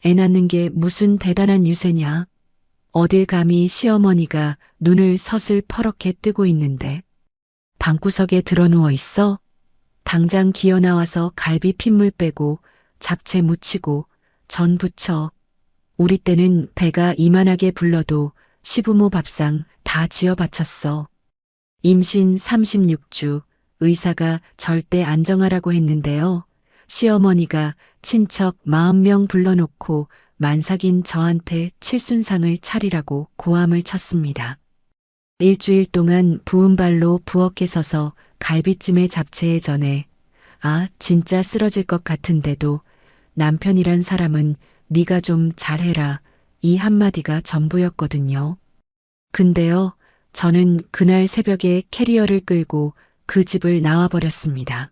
애 낳는 게 무슨 대단한 유세냐. 어딜 감히 시어머니가 눈을 서슬 퍼렇게 뜨고 있는데. 방구석에 드러누워 있어? 당장 기어 나와서 갈비 핏물 빼고 잡채 무치고 전 부쳐. 우리 때는 배가 이만하게 불러도 시부모 밥상 다 지어 바쳤어. 임신 36주 의사가 절대 안정하라고 했는데요. 시어머니가 친척 40명 불러놓고 만삭인 저한테 칠순상을 차리라고 고함을 쳤습니다. 일주일 동안 부은 발로 부엌에 서서 갈비찜에 잡채에 전해 진짜 쓰러질 것 같은데도 남편이란 사람은 네가 좀 잘해라 이 한마디가 전부였거든요. 근데요, 저는 그날 새벽에 캐리어를 끌고 그 집을 나와버렸습니다.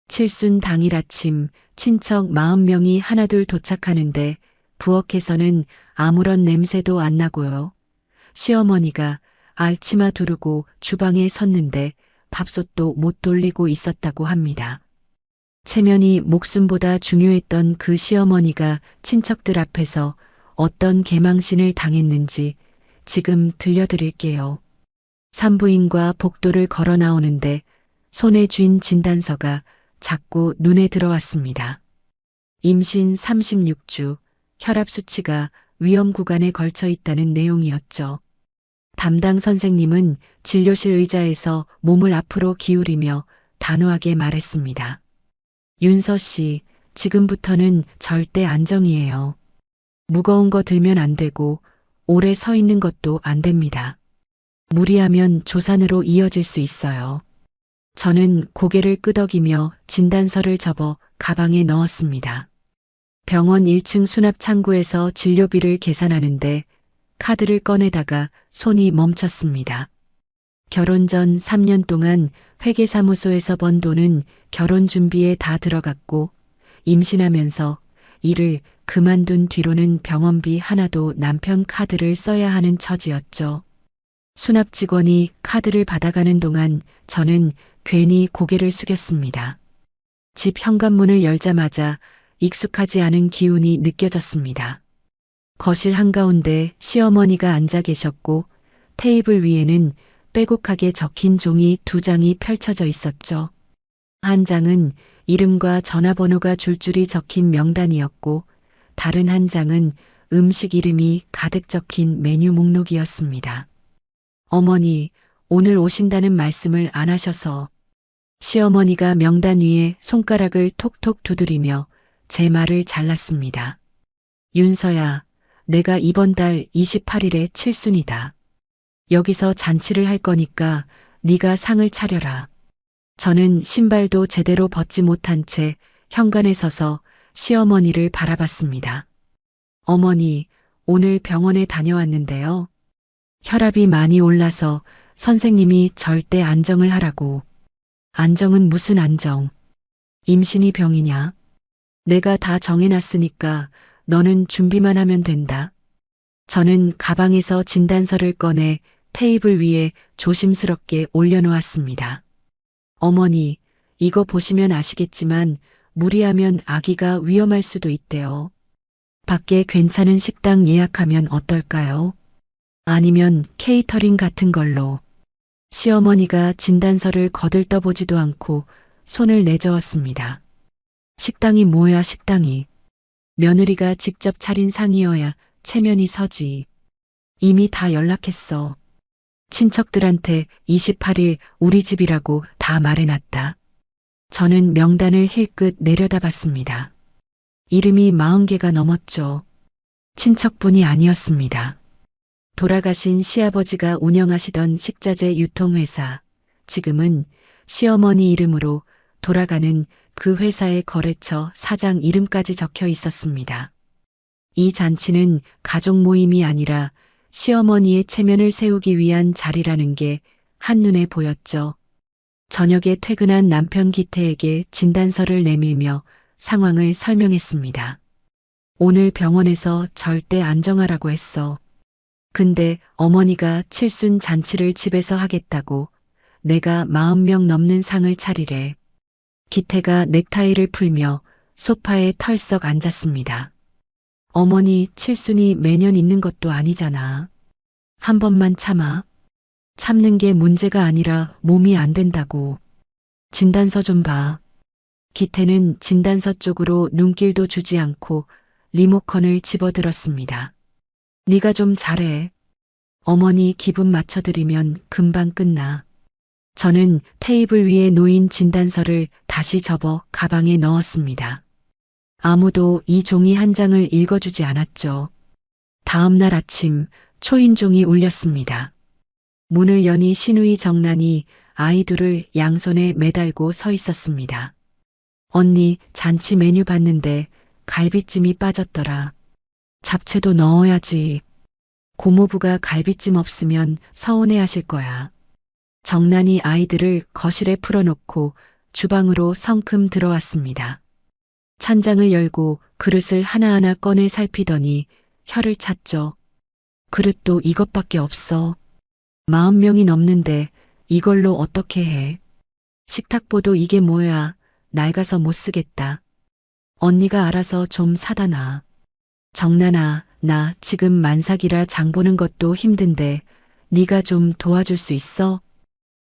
칠순 당일 아침 친척 40명이 하나둘 도착하는데 부엌에서는 아무런 냄새도 안 나고요. 시어머니가 알치마 두르고 주방에 섰는데 밥솥도 못 돌리고 있었다고 합니다. 체면이 목숨보다 중요했던 그 시어머니가 친척들 앞에서 어떤 개망신을 당했는지 지금 들려드릴게요. 산부인과 복도를 걸어 나오는데 손에 쥔 진단서가 자꾸 눈에 들어왔습니다. 임신 36주, 혈압 수치가 위험 구간에 걸쳐 있다는 내용이었죠. 담당 선생님은 진료실 의자에서 몸을 앞으로 기울이며 단호하게 말했습니다. 윤서 씨, 지금부터는 절대 안정이에요. 무거운 거 들면 안 되고 오래 서 있는 것도 안 됩니다. 무리하면 조산으로 이어질 수 있어요. 저는 고개를 끄덕이며 진단서를 접어 가방에 넣었습니다. 병원 1층 수납 창구에서 진료비를 계산하는데 카드를 꺼내다가 손이 멈췄습니다. 결혼 전 3년 동안 회계사무소에서 번 돈은 결혼 준비에 다 들어갔고 임신하면서 일을 그만둔 뒤로는 병원비 하나도 남편 카드를 써야 하는 처지였죠. 수납 직원이 카드를 받아가는 동안 저는 괜히 고개를 숙였습니다. 집 현관문을 열자마자 익숙하지 않은 기운이 느껴졌습니다. 거실 한가운데 시어머니가 앉아 계셨고 테이블 위에는 빼곡하게 적힌 종이 2장이 펼쳐져 있었죠. 한 장은 이름과 전화번호가 줄줄이 적힌 명단이었고 다른 한 장은 음식 이름이 가득 적힌 메뉴 목록이었습니다. 어머니, 오늘 오신다는 말씀을 안 하셔서. 시어머니가 명단 위에 손가락을 톡톡 두드리며 제 말을 잘랐습니다. 윤서야, 내가 이번 달 28일에 칠순이다. 여기서 잔치를 할 거니까 네가 상을 차려라. 저는 신발도 제대로 벗지 못한 채 현관에 서서 시어머니를 바라봤습니다. 어머니, 오늘 병원에 다녀왔는데요. 혈압이 많이 올라서 선생님이 절대 안정을 하라고. 안정은 무슨 안정? 임신이 병이냐? 내가 다 정해놨으니까 너는 준비만 하면 된다. 저는 가방에서 진단서를 꺼내 테이블 위에 조심스럽게 올려놓았습니다. 어머니, 이거 보시면 아시겠지만 무리하면 아기가 위험할 수도 있대요. 밖에 괜찮은 식당 예약하면 어떨까요? 아니면 케이터링 같은 걸로. 시어머니가 진단서를 거들떠보지도 않고 손을 내저었습니다. 식당이 뭐야 식당이. 며느리가 직접 차린 상이어야 체면이 서지. 이미 다 연락했어. 친척들한테 28일 우리 집이라고 다 말해놨다. 저는 명단을 힐끗 내려다봤습니다. 이름이 40개가 넘었죠. 친척분이 아니었습니다. 돌아가신 시아버지가 운영하시던 식자재 유통회사, 지금은 시어머니 이름으로 돌아가는 그 회사의 거래처 사장 이름까지 적혀 있었습니다. 이 잔치는 가족 모임이 아니라 시어머니의 체면을 세우기 위한 자리라는 게 한눈에 보였죠. 저녁에 퇴근한 남편 기태에게 진단서를 내밀며 상황을 설명했습니다. 오늘 병원에서 절대 안정하라고 했어. 근데 어머니가 칠순 잔치를 집에서 하겠다고 내가 40명 넘는 상을 차리래. 기태가 넥타이를 풀며 소파에 털썩 앉았습니다. 어머니 칠순이 매년 있는 것도 아니잖아. 한 번만 참아. 참는 게 문제가 아니라 몸이 안 된다고. 진단서 좀 봐. 기태는 진단서 쪽으로 눈길도 주지 않고 리모컨을 집어들었습니다. 네가 좀 잘해. 어머니 기분 맞춰드리면 금방 끝나. 저는 테이블 위에 놓인 진단서를 다시 접어 가방에 넣었습니다. 아무도 이 종이 한 장을 읽어주지 않았죠. 다음 날 아침 초인종이 울렸습니다. 문을 여니 시누이 정란이 아이 둘을 양손에 매달고 서 있었습니다. 언니 잔치 메뉴 봤는데 갈비찜이 빠졌더라. 잡채도 넣어야지. 고모부가 갈비찜 없으면 서운해하실 거야. 정란이 아이들을 거실에 풀어놓고 주방으로 성큼 들어왔습니다. 찬장을 열고 그릇을 하나하나 꺼내 살피더니 혀를 찼죠. 그릇도 이것밖에 없어. 40명이 넘는데 이걸로 어떻게 해. 식탁보도 이게 뭐야. 낡아서 못 쓰겠다. 언니가 알아서 좀 사다 놔. 정란아, 나 지금 만삭이라 장 보는 것도 힘든데 네가 좀 도와줄 수 있어?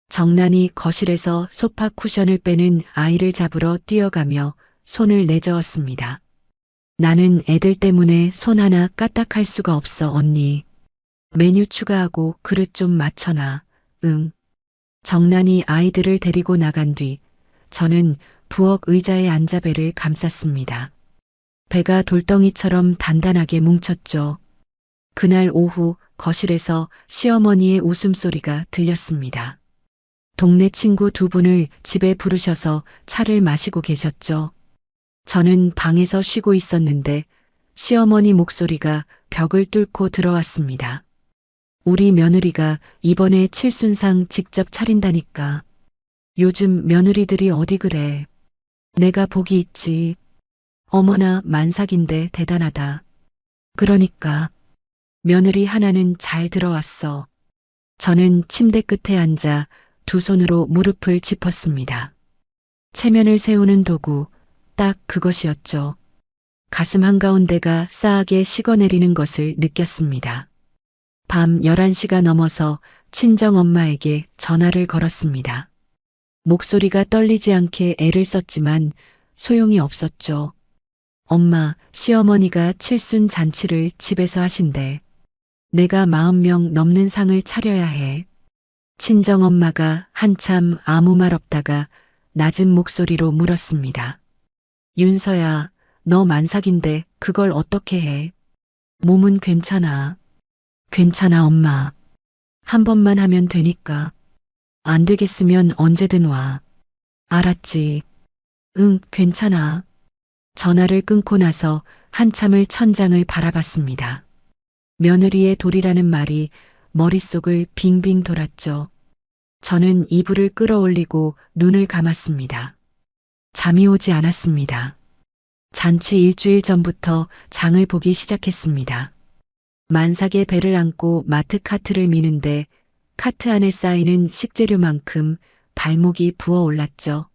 정란이 거실에서 소파 쿠션을 빼는 아이를 잡으러 뛰어가며 손을 내저었습니다. 나는 애들 때문에 손 하나 까딱할 수가 없어, 언니. 메뉴 추가하고 그릇 좀 맞춰놔. 응. 정란이 아이들을 데리고 나간 뒤 저는 부엌 의자에 앉아 배를 감쌌습니다. 배가 돌덩이처럼 단단하게 뭉쳤죠. 그날 오후 거실에서 시어머니의 웃음소리가 들렸습니다. 동네 친구 두 분을 집에 부르셔서 차를 마시고 계셨죠. 저는 방에서 쉬고 있었는데 시어머니 목소리가 벽을 뚫고 들어왔습니다. 우리 며느리가 이번에 칠순상 직접 차린다니까. 요즘 며느리들이 어디 그래. 내가 복이 있지. 어머나 만삭인데 대단하다. 그러니까 며느리 하나는 잘 들어왔어. 저는 침대 끝에 앉아 두 손으로 무릎을 짚었습니다. 체면을 세우는 도구, 딱 그것이었죠. 가슴 한가운데가 싸하게 식어내리는 것을 느꼈습니다. 밤 11시가 넘어서 친정엄마에게 전화를 걸었습니다. 목소리가 떨리지 않게 애를 썼지만 소용이 없었죠. 엄마, 시어머니가 칠순 잔치를 집에서 하신대. 내가 40명 넘는 상을 차려야 해. 친정엄마가 한참 아무 말 없다가 낮은 목소리로 물었습니다. 윤서야, 너 만삭인데 그걸 어떻게 해? 몸은 괜찮아. 괜찮아, 엄마. 한 번만 하면 되니까. 안 되겠으면 언제든 와. 알았지. 응, 괜찮아. 전화를 끊고 나서 한참을 천장을 바라봤습니다. 며느리의 돌이라는 말이 머릿속을 빙빙 돌았죠. 저는 이불을 끌어올리고 눈을 감았습니다. 잠이 오지 않았습니다. 잔치 일주일 전부터 장을 보기 시작했습니다. 만삭의 배를 안고 마트 카트를 미는데 카트 안에 쌓이는 식재료만큼 발목이 부어올랐죠.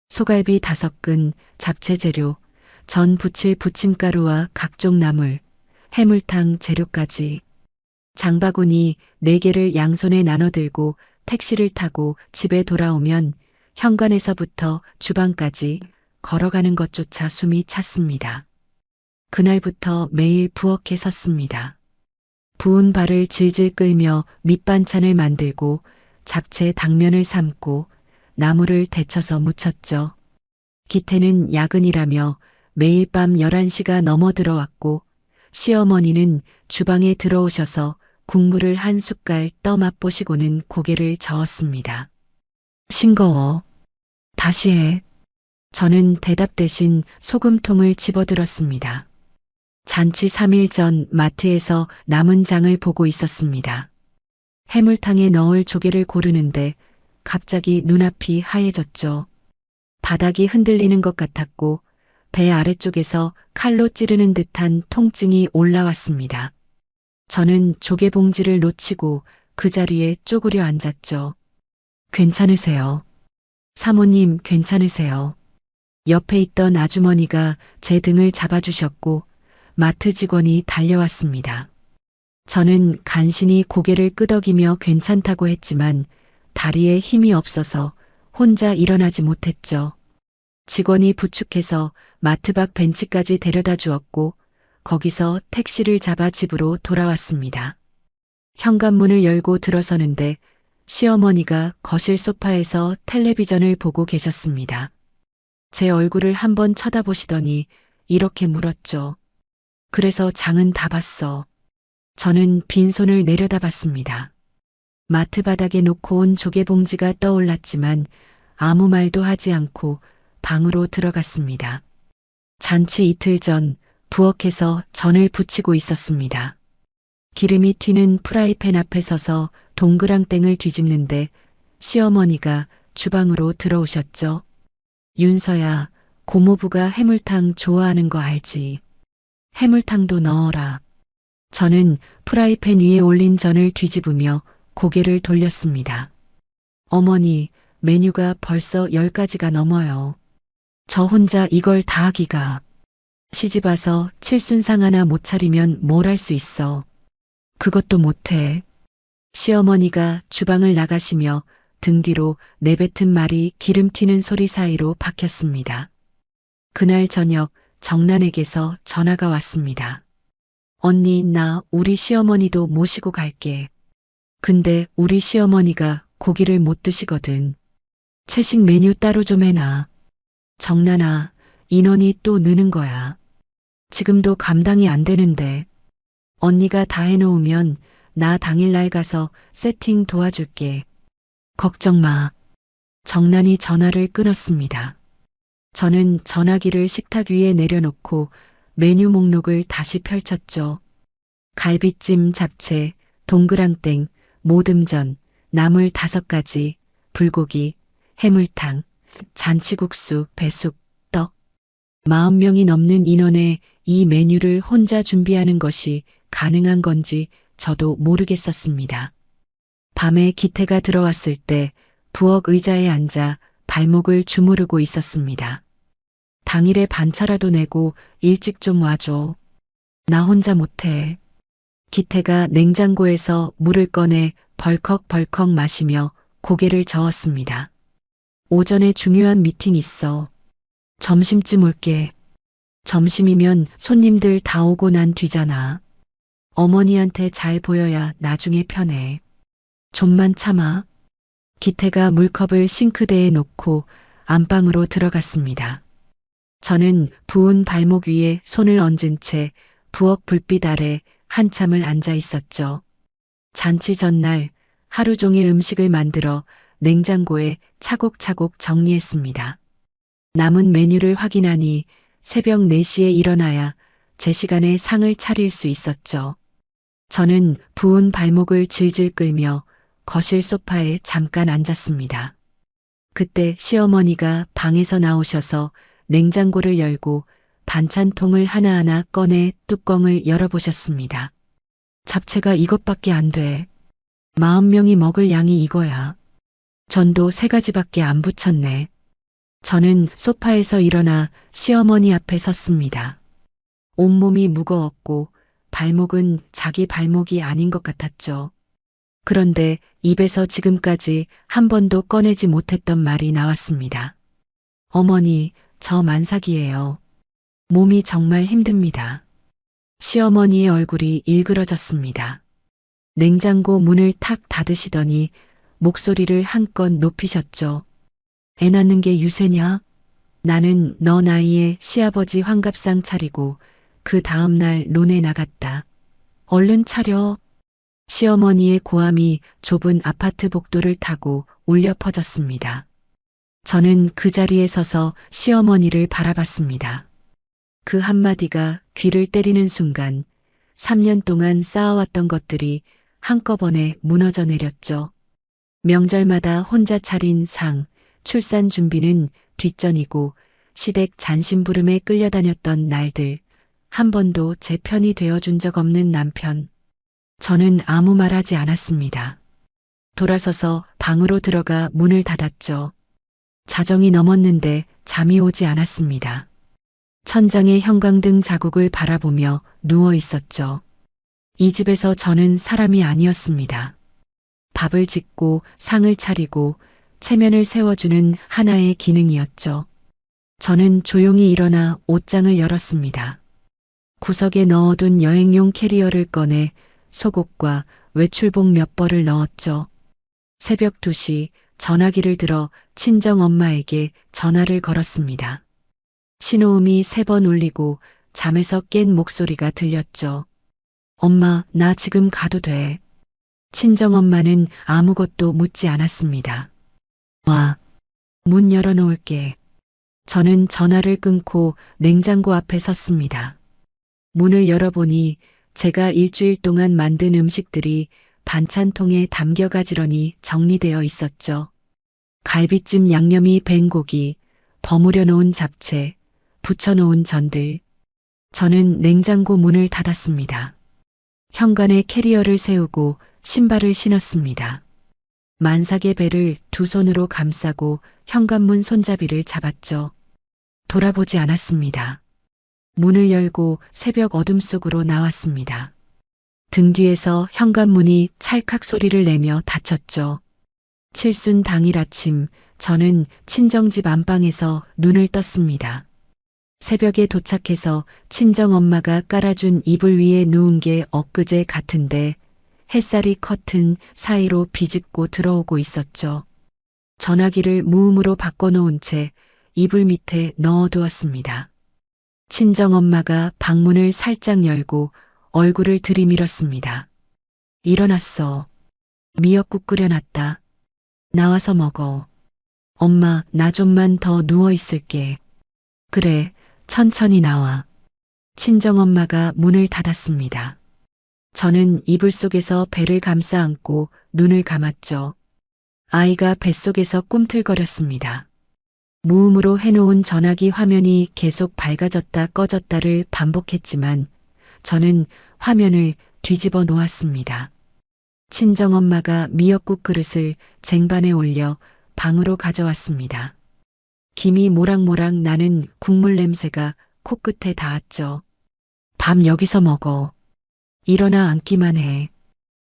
소갈비 5근, 잡채 재료, 전 부칠 부침가루와 각종 나물, 해물탕 재료까지. 장바구니 4개를 양손에 나눠들고 택시를 타고 집에 돌아오면 현관에서부터 주방까지 걸어가는 것조차 숨이 찼습니다. 그날부터 매일 부엌에 섰습니다. 부은 발을 질질 끌며 밑반찬을 만들고 잡채 당면을 삶고 나물을 데쳐서 무쳤죠. 기태는 야근이라며 매일 밤 11시가 넘어 들어왔고 시어머니는 주방에 들어오셔서 국물을 한 숟갈 떠 맛보시고는 고개를 저었습니다. 싱거워. 다시 해. 저는 대답 대신 소금통을 집어들었습니다. 잔치 3일 전 마트에서 남은 장을 보고 있었습니다. 해물탕에 넣을 조개를 고르는데 갑자기 눈앞이 하얘졌죠. 바닥이 흔들리는 것 같았고 배 아래쪽에서 칼로 찌르는 듯한 통증이 올라왔습니다. 저는 조개 봉지를 놓치고 그 자리에 쪼그려 앉았죠. 괜찮으세요? 사모님 괜찮으세요? 옆에 있던 아주머니가 제 등을 잡아주셨고 마트 직원이 달려왔습니다. 저는 간신히 고개를 끄덕이며 괜찮다고 했지만 다리에 힘이 없어서 혼자 일어나지 못했죠. 직원이 부축해서 마트 밖 벤치까지 데려다 주었고 거기서 택시를 잡아 집으로 돌아왔습니다. 현관문을 열고 들어서는데 시어머니가 거실 소파에서 텔레비전을 보고 계셨습니다. 제 얼굴을 한번 쳐다보시더니 이렇게 물었죠. 그래서 장은 다 봤어. 저는 빈손을 내려다봤습니다. 마트 바닥에 놓고 온 조개봉지가 떠올랐지만 아무 말도 하지 않고 방으로 들어갔습니다. 잔치 이틀 전 부엌에서 전을 부치고 있었습니다. 기름이 튀는 프라이팬 앞에 서서 동그랑땡을 뒤집는데 시어머니가 주방으로 들어오셨죠. 윤서야, 고모부가 해물탕 좋아하는 거 알지? 해물탕도 넣어라. 저는 프라이팬 위에 올린 전을 뒤집으며 고개를 돌렸습니다. 어머니, 메뉴가 벌써 10가지가 넘어요. 저 혼자 이걸 다 하기가. 시집와서 칠순상 하나 못 차리면 뭘 할 수 있어. 그것도 못해. 시어머니가 주방을 나가시며 등 뒤로 내뱉은 말이 기름 튀는 소리 사이로 박혔습니다. 그날 저녁 정란에게서 전화가 왔습니다. 언니, 나 우리 시어머니도 모시고 갈게. 근데 우리 시어머니가 고기를 못 드시거든. 채식 메뉴 따로 좀 해놔. 정란아, 인원이 또 느는 거야. 지금도 감당이 안 되는데. 언니가 다 해놓으면 나 당일날 가서 세팅 도와줄게. 걱정 마. 정란이 전화를 끊었습니다. 저는 전화기를 식탁 위에 내려놓고 메뉴 목록을 다시 펼쳤죠. 갈비찜, 잡채, 동그랑땡, 모듬전, 나물 5가지, 불고기, 해물탕, 잔치국수, 배숙, 떡. 40명이 넘는 인원에 이 메뉴를 혼자 준비하는 것이 가능한 건지 저도 모르겠었습니다. 밤에 기태가 들어왔을 때 부엌 의자에 앉아 발목을 주무르고 있었습니다. 당일에 반차라도 내고 일찍 좀 와줘. 나 혼자 못해. 기태가 냉장고에서 물을 꺼내 벌컥벌컥 마시며 고개를 저었습니다. 오전에 중요한 미팅 있어. 점심쯤 올게. 점심이면 손님들 다 오고 난 뒤잖아. 어머니한테 잘 보여야 나중에 편해. 좀만 참아. 기태가 물컵을 싱크대에 놓고 안방으로 들어갔습니다. 저는 부은 발목 위에 손을 얹은 채 부엌 불빛 아래 한참을 앉아 있었죠. 잔치 전날 하루 종일 음식을 만들어 냉장고에 차곡차곡 정리했습니다. 남은 메뉴를 확인하니 새벽 4시에 일어나야 제 시간에 상을 차릴 수 있었죠. 저는 부은 발목을 질질 끌며 거실 소파에 잠깐 앉았습니다. 그때 시어머니가 방에서 나오셔서 냉장고를 열고 반찬통을 하나하나 꺼내 뚜껑을 열어보셨습니다. 잡채가 이것밖에 안 돼. 40명이 먹을 양이 이거야. 전도 3가지밖에 안 부쳤네. 저는 소파에서 일어나 시어머니 앞에 섰습니다. 온몸이 무거웠고 발목은 자기 발목이 아닌 것 같았죠. 그런데 입에서 지금까지 한 번도 꺼내지 못했던 말이 나왔습니다. 어머니, 저 만삭이에요. 몸이 정말 힘듭니다. 시어머니의 얼굴이 일그러졌습니다. 냉장고 문을 탁 닫으시더니 목소리를 한껏 높이셨죠. 애 낳는 게 유세냐? 나는 너 나이에 시아버지 환갑상 차리고 그 다음날 논에 나갔다. 얼른 차려. 시어머니의 고함이 좁은 아파트 복도를 타고 울려 퍼졌습니다. 저는 그 자리에 서서 시어머니를 바라봤습니다. 그 한마디가 귀를 때리는 순간 3년 동안 쌓아왔던 것들이 한꺼번에 무너져 내렸죠. 명절마다 혼자 차린 상, 출산 준비는 뒷전이고 시댁 잔심부름에 끌려다녔던 날들, 한 번도 제 편이 되어준 적 없는 남편. 저는 아무 말 하지 않았습니다. 돌아서서 방으로 들어가 문을 닫았죠. 자정이 넘었는데 잠이 오지 않았습니다. 천장의 형광등 자국을 바라보며 누워 있었죠. 이 집에서 저는 사람이 아니었습니다. 밥을 짓고 상을 차리고 체면을 세워주는 하나의 기능이었죠. 저는 조용히 일어나 옷장을 열었습니다. 구석에 넣어둔 여행용 캐리어를 꺼내 속옷과 외출복 몇 벌을 넣었죠. 새벽 2시 전화기를 들어 친정엄마에게 전화를 걸었습니다. 신호음이 3번 울리고 잠에서 깬 목소리가 들렸죠. 엄마, 나 지금 가도 돼. 친정엄마는 아무것도 묻지 않았습니다. 와, 문 열어놓을게. 저는 전화를 끊고 냉장고 앞에 섰습니다. 문을 열어보니 제가 일주일 동안 만든 음식들이 반찬통에 담겨 가지런히 정리되어 있었죠. 갈비찜 양념이 밴 고기, 버무려 놓은 잡채, 부쳐놓은 전들. 저는 냉장고 문을 닫았습니다. 현관에 캐리어를 세우고 신발을 신었습니다. 만삭의 배를 두 손으로 감싸고 현관문 손잡이를 잡았죠. 돌아보지 않았습니다. 문을 열고 새벽 어둠 속으로 나왔습니다. 등 뒤에서 현관문이 찰칵 소리를 내며 닫혔죠. 칠순 당일 아침 저는 친정집 안방에서 눈을 떴습니다. 새벽에 도착해서 친정엄마가 깔아준 이불 위에 누운 게 엊그제 같은데 햇살이 커튼 사이로 비집고 들어오고 있었죠. 전화기를 무음으로 바꿔놓은 채 이불 밑에 넣어두었습니다. 친정엄마가 방문을 살짝 열고 얼굴을 들이밀었습니다. 일어났어. 미역국 끓여놨다. 나와서 먹어. 엄마, 나 좀만 더 누워 있을게. 그래, 천천히 나와. 친정엄마가 문을 닫았습니다. 저는 이불 속에서 배를 감싸 안고 눈을 감았죠. 아이가 뱃속에서 꿈틀거렸습니다. 무음으로 해놓은 전화기 화면이 계속 밝아졌다 꺼졌다를 반복했지만 저는 화면을 뒤집어 놓았습니다. 친정엄마가 미역국 그릇을 쟁반에 올려 방으로 가져왔습니다. 김이 모락모락 나는 국물 냄새가 코끝에 닿았죠. 밥 여기서 먹어. 일어나 앉기만 해.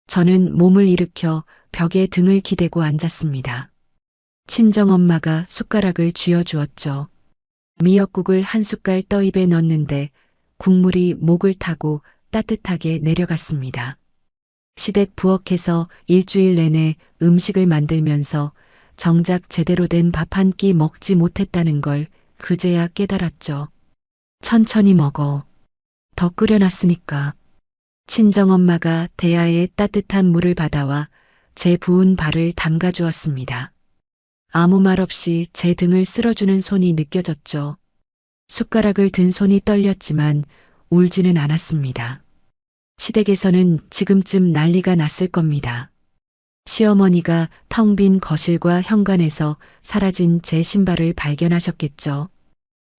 저는 몸을 일으켜 벽에 등을 기대고 앉았습니다. 친정엄마가 숟가락을 쥐어주었죠. 미역국을 한 숟갈 떠입에 넣었는데 국물이 목을 타고 따뜻하게 내려갔습니다. 시댁 부엌에서 일주일 내내 음식을 만들면서 정작 제대로 된 밥 한 끼 먹지 못했다는 걸 그제야 깨달았죠. 천천히 먹어. 더 끓여놨으니까. 친정엄마가 대야에 따뜻한 물을 받아와 제 부은 발을 담가주었습니다. 아무 말 없이 제 등을 쓸어주는 손이 느껴졌죠. 숟가락을 든 손이 떨렸지만 울지는 않았습니다. 시댁에서는 지금쯤 난리가 났을 겁니다. 시어머니가 텅 빈 거실과 현관에서 사라진 제 신발을 발견하셨겠죠.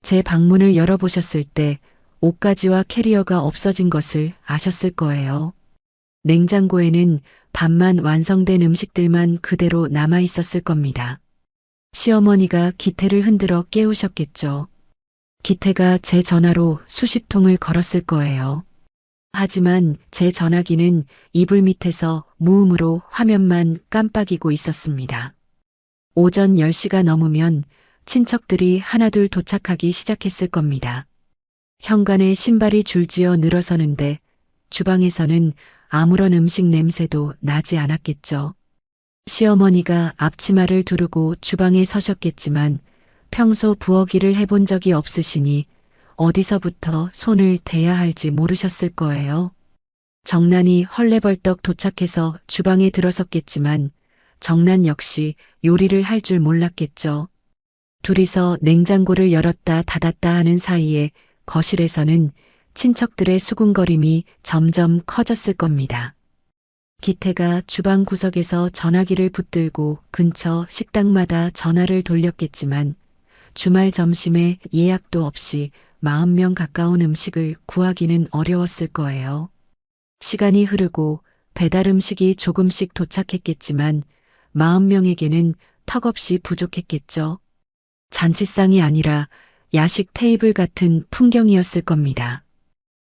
제 방문을 열어보셨을 때 옷가지와 캐리어가 없어진 것을 아셨을 거예요. 냉장고에는 반만 완성된 음식들만 그대로 남아 있었을 겁니다. 시어머니가 기태를 흔들어 깨우셨겠죠. 기태가 제 전화로 수십 통을 걸었을 거예요. 하지만 제 전화기는 이불 밑에서 무음으로 화면만 깜빡이고 있었습니다. 오전 10시가 넘으면 친척들이 하나둘 도착하기 시작했을 겁니다. 현관에 신발이 줄지어 늘어서는데 주방에서는 아무런 음식 냄새도 나지 않았겠죠. 시어머니가 앞치마를 두르고 주방에 서셨겠지만 평소 부엌일을 해본 적이 없으시니 어디서부터 손을 대야 할지 모르셨을 거예요. 정난이 헐레벌떡 도착해서 주방에 들어섰겠지만 정난 역시 요리를 할 줄 몰랐겠죠. 둘이서 냉장고를 열었다 닫았다 하는 사이에 거실에서는 친척들의 수군거림이 점점 커졌을 겁니다. 기태가 주방 구석에서 전화기를 붙들고 근처 식당마다 전화를 돌렸겠지만 주말 점심에 예약도 없이 40명 가까운 음식을 구하기는 어려웠을 거예요. 시간이 흐르고 배달 음식이 조금씩 도착했겠지만 40명에게는 턱없이 부족했겠죠. 잔치상이 아니라 야식 테이블 같은 풍경이었을 겁니다.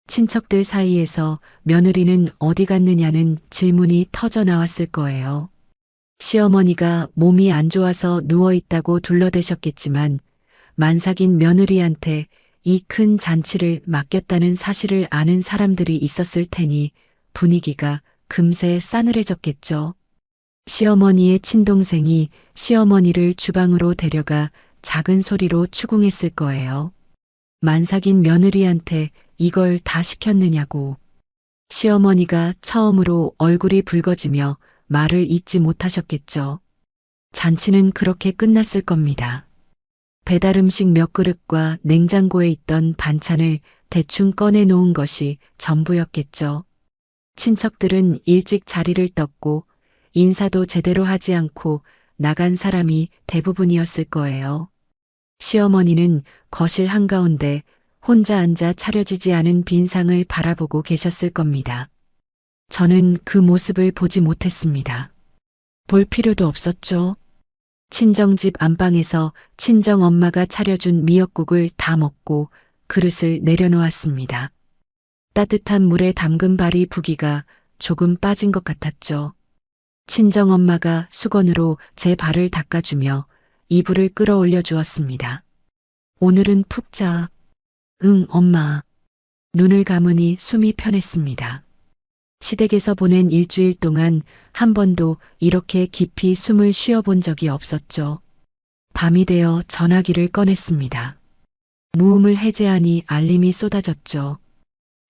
친척들 사이에서 며느리는 어디 갔느냐는 질문이 터져 나왔을 거예요. 시어머니가 몸이 안 좋아서 누워있다고 둘러대셨겠지만 만삭인 며느리한테 이 큰 잔치를 맡겼다는 사실을 아는 사람들이 있었을 테니 분위기가 금세 싸늘해졌겠죠. 시어머니의 친동생이 시어머니를 주방으로 데려가 작은 소리로 추궁했을 거예요. 만삭인 며느리한테 이걸 다 시켰느냐고. 시어머니가 처음으로 얼굴이 붉어지며 말을 잇지 못하셨겠죠. 잔치는 그렇게 끝났을 겁니다. 배달 음식 몇 그릇과 냉장고에 있던 반찬을 대충 꺼내 놓은 것이 전부였겠죠. 친척들은 일찍 자리를 떴고 인사도 제대로 하지 않고 나간 사람이 대부분이었을 거예요. 시어머니는 거실 한가운데 혼자 앉아 차려지지 않은 빈상을 바라보고 계셨을 겁니다. 저는 그 모습을 보지 못했습니다. 볼 필요도 없었죠. 친정집 안방에서 친정엄마가 차려준 미역국을 다 먹고 그릇을 내려놓았습니다. 따뜻한 물에 담근 발이 부기가 조금 빠진 것 같았죠. 친정엄마가 수건으로 제 발을 닦아주며 이불을 끌어올려 주었습니다. 오늘은 푹 자. 응, 엄마. 눈을 감으니 숨이 편했습니다. 시댁에서 보낸 일주일 동안 한 번도 이렇게 깊이 숨을 쉬어본 적이 없었죠. 밤이 되어 전화기를 꺼냈습니다. 무음을 해제하니 알림이 쏟아졌죠.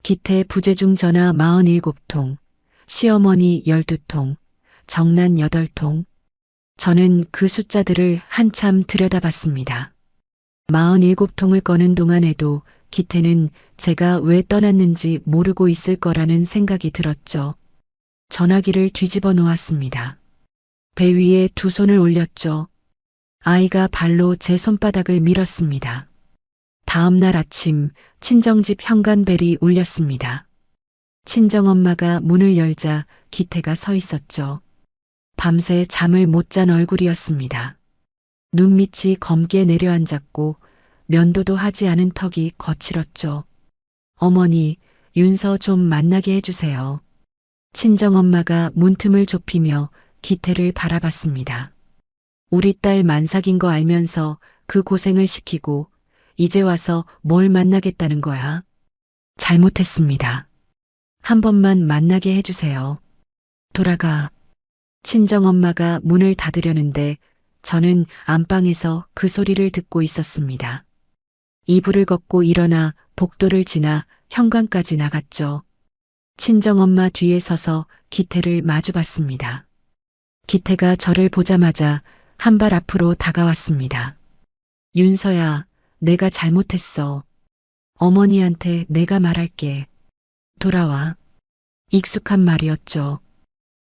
기태 부재중 전화 47통, 시어머니 12통, 정난 8통. 저는 그 숫자들을 한참 들여다봤습니다. 47통을 꺼는 동안에도 기태는 제가 왜 떠났는지 모르고 있을 거라는 생각이 들었죠. 전화기를 뒤집어 놓았습니다. 배 위에 두 손을 올렸죠. 아이가 발로 제 손바닥을 밀었습니다. 다음 날 아침 친정집 현관벨이 울렸습니다. 친정엄마가 문을 열자 기태가 서 있었죠. 밤새 잠을 못 잔 얼굴이었습니다. 눈밑이 검게 내려앉았고 면도도 하지 않은 턱이 거칠었죠. 어머니, 윤서 좀 만나게 해주세요. 친정엄마가 문틈을 좁히며 기태를 바라봤습니다. 우리 딸 만삭인 거 알면서 그 고생을 시키고 이제 와서 뭘 만나겠다는 거야? 잘못했습니다. 한 번만 만나게 해주세요. 돌아가. 친정엄마가 문을 닫으려는데 저는 안방에서 그 소리를 듣고 있었습니다. 이불을 걷고 일어나 복도를 지나 현관까지 나갔죠. 친정엄마 뒤에 서서 기태를 마주봤습니다. 기태가 저를 보자마자 한 발 앞으로 다가왔습니다. 윤서야, 내가 잘못했어. 어머니한테 내가 말할게. 돌아와. 익숙한 말이었죠.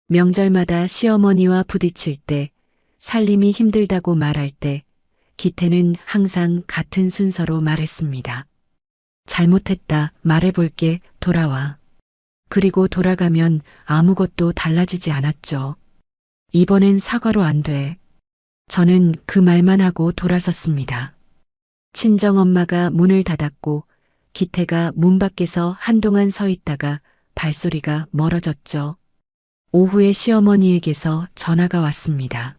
명절마다 시어머니와 부딪힐 때, 살림이 힘들다고 말할 때, 기태는 항상 같은 순서로 말했습니다. 잘못했다, 말해볼게, 돌아와. 그리고 돌아가면 아무것도 달라지지 않았죠. 이번엔 사과로 안 돼. 저는 그 말만 하고 돌아섰습니다. 친정엄마가 문을 닫았고 기태가 문 밖에서 한동안 서 있다가 발소리가 멀어졌죠. 오후에 시어머니에게서 전화가 왔습니다.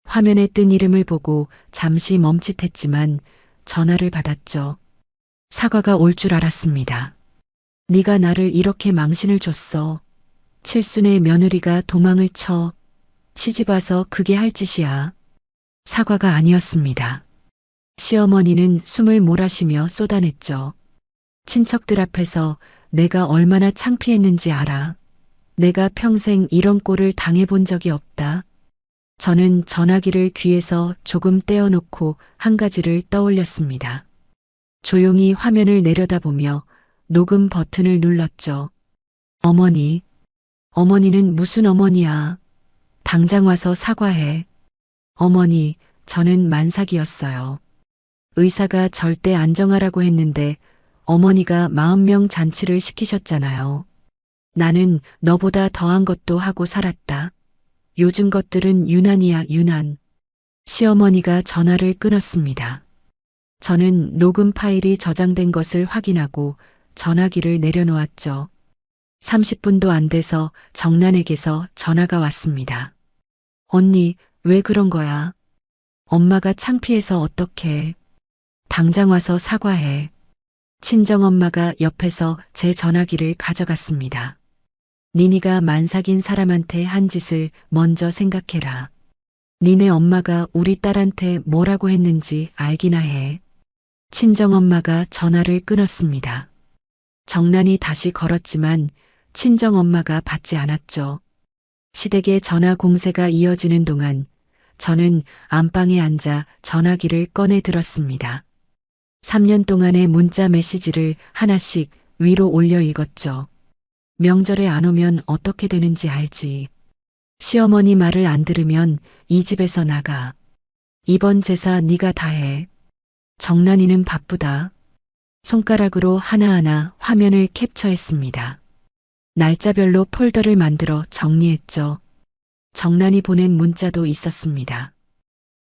화면에 뜬 이름을 보고 잠시 멈칫했지만 전화를 받았죠. 사과가 올 줄 알았습니다. 네가 나를 이렇게 망신을 줬어. 칠순의 며느리가 도망을 쳐. 시집와서 그게 할 짓이야. 사과가 아니었습니다. 시어머니는 숨을 몰아쉬며 쏟아냈죠. 친척들 앞에서 내가 얼마나 창피했는지 알아. 내가 평생 이런 꼴을 당해본 적이 없다. 저는 전화기를 귀에서 조금 떼어놓고 한 가지를 떠올렸습니다. 조용히 화면을 내려다보며 녹음 버튼을 눌렀죠. 어머니. 어머니는 무슨 어머니야. 당장 와서 사과해. 어머니, 저는 만삭이었어요. 의사가 절대 안정하라고 했는데 어머니가 40명 잔치를 시키셨잖아요. 나는 너보다 더한 것도 하고 살았다. 요즘 것들은 유난이야, 유난. 시어머니가 전화를 끊었습니다. 저는 녹음 파일이 저장된 것을 확인하고 전화기를 내려놓았죠. 30분도 안 돼서 정란에게서 전화가 왔습니다. 언니, 왜 그런 거야? 엄마가 창피해서 어떡해. 당장 와서 사과해. 친정엄마가 옆에서 제 전화기를 가져갔습니다. 니니가 만삭인 사람한테 한 짓을 먼저 생각해라. 니네 엄마가 우리 딸한테 뭐라고 했는지 알기나 해. 친정엄마가 전화를 끊었습니다. 정란이 다시 걸었지만 친정엄마가 받지 않았죠. 시댁의 전화 공세가 이어지는 동안 저는 안방에 앉아 전화기를 꺼내 들었습니다. 3년 동안의 문자 메시지를 하나씩 위로 올려 읽었죠. 명절에 안 오면 어떻게 되는지 알지. 시어머니 말을 안 들으면 이 집에서 나가. 이번 제사 네가 다 해. 정란이는 바쁘다. 손가락으로 하나하나 화면을 캡처했습니다. 날짜별로 폴더를 만들어 정리했죠. 정란이 보낸 문자도 있었습니다.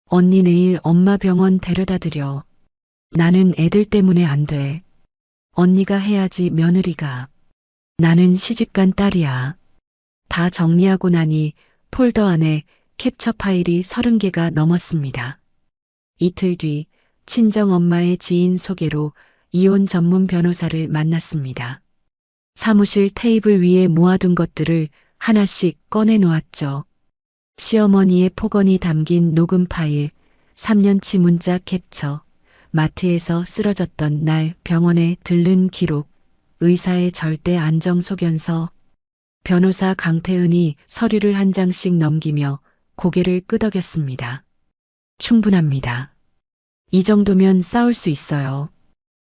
언니 내일 엄마 병원 데려다 드려. 나는 애들 때문에 안 돼. 언니가 해야지 며느리가. 나는 시집간 딸이야. 다 정리하고 나니 폴더 안에 캡처 파일이 30개가 넘었습니다. 이틀 뒤 친정엄마의 지인 소개로 이혼 전문 변호사를 만났습니다. 사무실 테이블 위에 모아둔 것들을 하나씩 꺼내 놓았죠. 시어머니의 폭언이 담긴 녹음 파일, 3년치 문자 캡처, 마트에서 쓰러졌던 날 병원에 들른 기록, 의사의 절대 안정 소견서, 변호사 강태은이 서류를 한 장씩 넘기며 고개를 끄덕였습니다. 충분합니다. 이 정도면 싸울 수 있어요.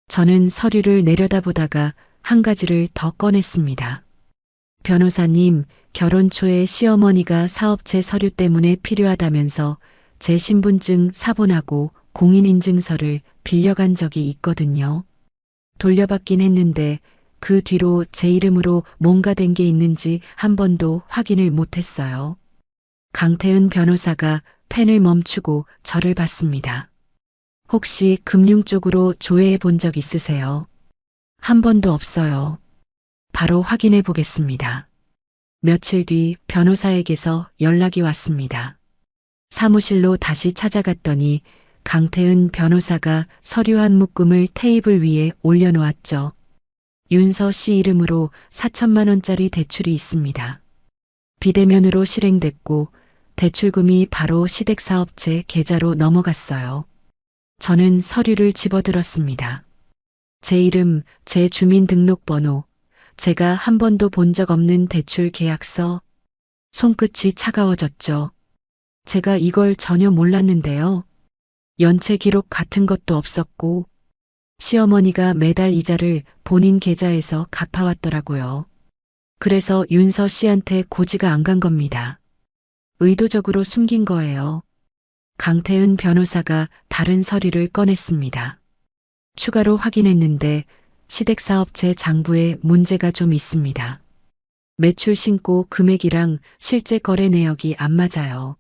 저는 서류를 내려다보다가 한 가지를 더 꺼냈습니다. 변호사님, 결혼 초에 시어머니가 사업체 서류 때문에 필요하다면서 제 신분증 사본하고 공인인증서를 빌려간 적이 있거든요. 돌려받긴 했는데 그 뒤로 제 이름으로 뭔가 된 게 있는지 한 번도 확인을 못했어요. 강태은 변호사가 펜을 멈추고 저를 봤습니다. 혹시 금융 쪽으로 조회해 본 적 있으세요? 한 번도 없어요. 바로 확인해 보겠습니다. 며칠 뒤 변호사에게서 연락이 왔습니다. 사무실로 다시 찾아갔더니 강태은 변호사가 서류 한 묶음을 테이블 위에 올려놓았죠. 윤서 씨 이름으로 4천만 원짜리 대출이 있습니다. 비대면으로 실행됐고 대출금이 바로 시댁사업체 계좌로 넘어갔어요. 저는 서류를 집어들었습니다. 제 이름, 제 주민등록번호, 제가 한 번도 본 적 없는 대출 계약서. 손끝이 차가워졌죠. 제가 이걸 전혀 몰랐는데요. 연체 기록 같은 것도 없었고 시어머니가 매달 이자를 본인 계좌에서 갚아왔더라고요. 그래서 윤서 씨한테 고지가 안 간 겁니다. 의도적으로 숨긴 거예요. 강태은 변호사가 다른 서류를 꺼냈습니다. 추가로 확인했는데 시댁사업체 장부에 문제가 좀 있습니다. 매출 신고 금액이랑 실제 거래 내역이 안 맞아요.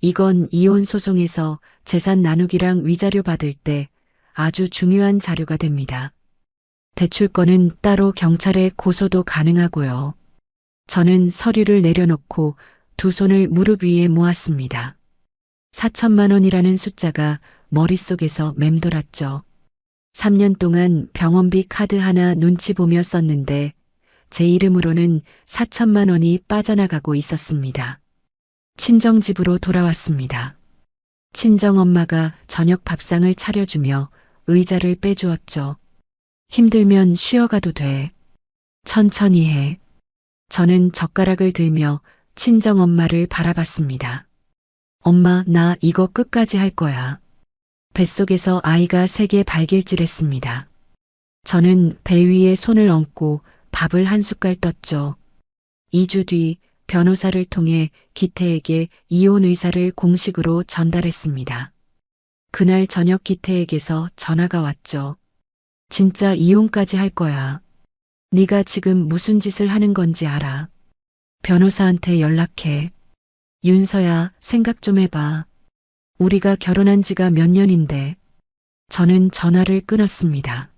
이건 이혼 소송에서 재산 나누기랑 위자료 받을 때 아주 중요한 자료가 됩니다. 대출권은 따로 경찰에 고소도 가능하고요. 저는 서류를 내려놓고 두 손을 무릎 위에 모았습니다. 4천만 원이라는 숫자가 머릿속에서 맴돌았죠. 3년 동안 병원비 카드 하나 눈치 보며 썼는데 제 이름으로는 4천만 원이 빠져나가고 있었습니다. 친정집으로 돌아왔습니다. 친정엄마가 저녁 밥상을 차려주며 의자를 빼주었죠. 힘들면 쉬어가도 돼. 천천히 해. 저는 젓가락을 들며 친정엄마를 바라봤습니다. 엄마, 나 이거 끝까지 할 거야. 뱃속에서 아이가 세게 발길질했습니다. 저는 배 위에 손을 얹고 밥을 한 숟갈 떴죠. 2주 뒤 변호사를 통해 기태에게 이혼 의사를 공식으로 전달했습니다. 그날 저녁 기태에게서 전화가 왔죠. 진짜 이혼까지 할 거야. 네가 지금 무슨 짓을 하는 건지 알아. 변호사한테 연락해. 윤서야, 생각 좀 해봐. 우리가 결혼한 지가 몇 년인데. 저는 전화를 끊었습니다.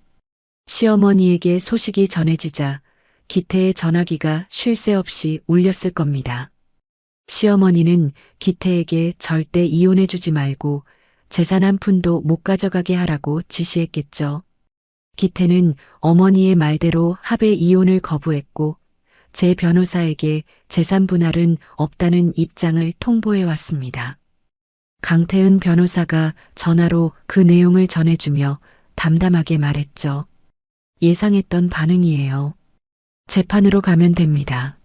시어머니에게 소식이 전해지자 기태의 전화기가 쉴 새 없이 울렸을 겁니다. 시어머니는 기태에게 절대 이혼해주지 말고 재산 한 푼도 못 가져가게 하라고 지시했겠죠. 기태는 어머니의 말대로 합의 이혼을 거부했고 제 변호사에게 재산 분할은 없다는 입장을 통보해 왔습니다. 강태은 변호사가 전화로 그 내용을 전해주며 담담하게 말했죠. 예상했던 반응이에요. 재판으로 가면 됩니다.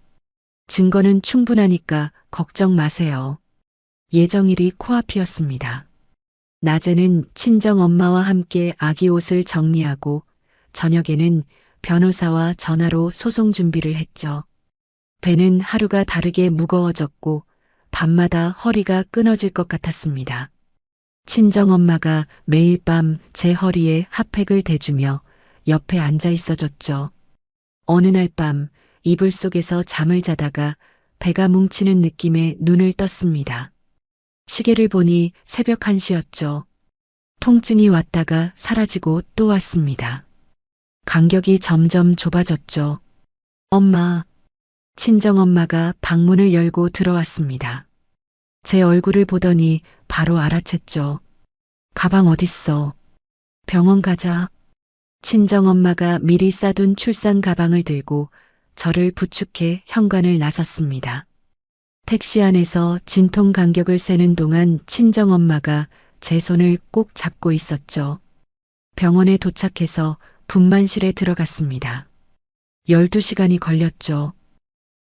증거는 충분하니까 걱정 마세요. 예정일이 코앞이었습니다. 낮에는 친정 엄마와 함께 아기 옷을 정리하고 저녁에는 변호사와 전화로 소송 준비를 했죠. 배는 하루가 다르게 무거워졌고 밤마다 허리가 끊어질 것 같았습니다. 친정 엄마가 매일 밤 제 허리에 핫팩을 대주며 옆에 앉아 있어줬죠. 어느 날 밤 이불 속에서 잠을 자다가 배가 뭉치는 느낌에 눈을 떴습니다. 시계를 보니 새벽 1시였죠. 통증이 왔다가 사라지고 또 왔습니다. 간격이 점점 좁아졌죠. 엄마. 친정엄마가 방문을 열고 들어왔습니다. 제 얼굴을 보더니 바로 알아챘죠. 가방 어딨어? 병원 가자. 친정엄마가 미리 싸둔 출산 가방을 들고 저를 부축해 현관을 나섰습니다. 택시 안에서 진통 간격을 세는 동안 친정엄마가 제 손을 꼭 잡고 있었죠. 병원에 도착해서 분만실에 들어갔습니다. 12시간이 걸렸죠.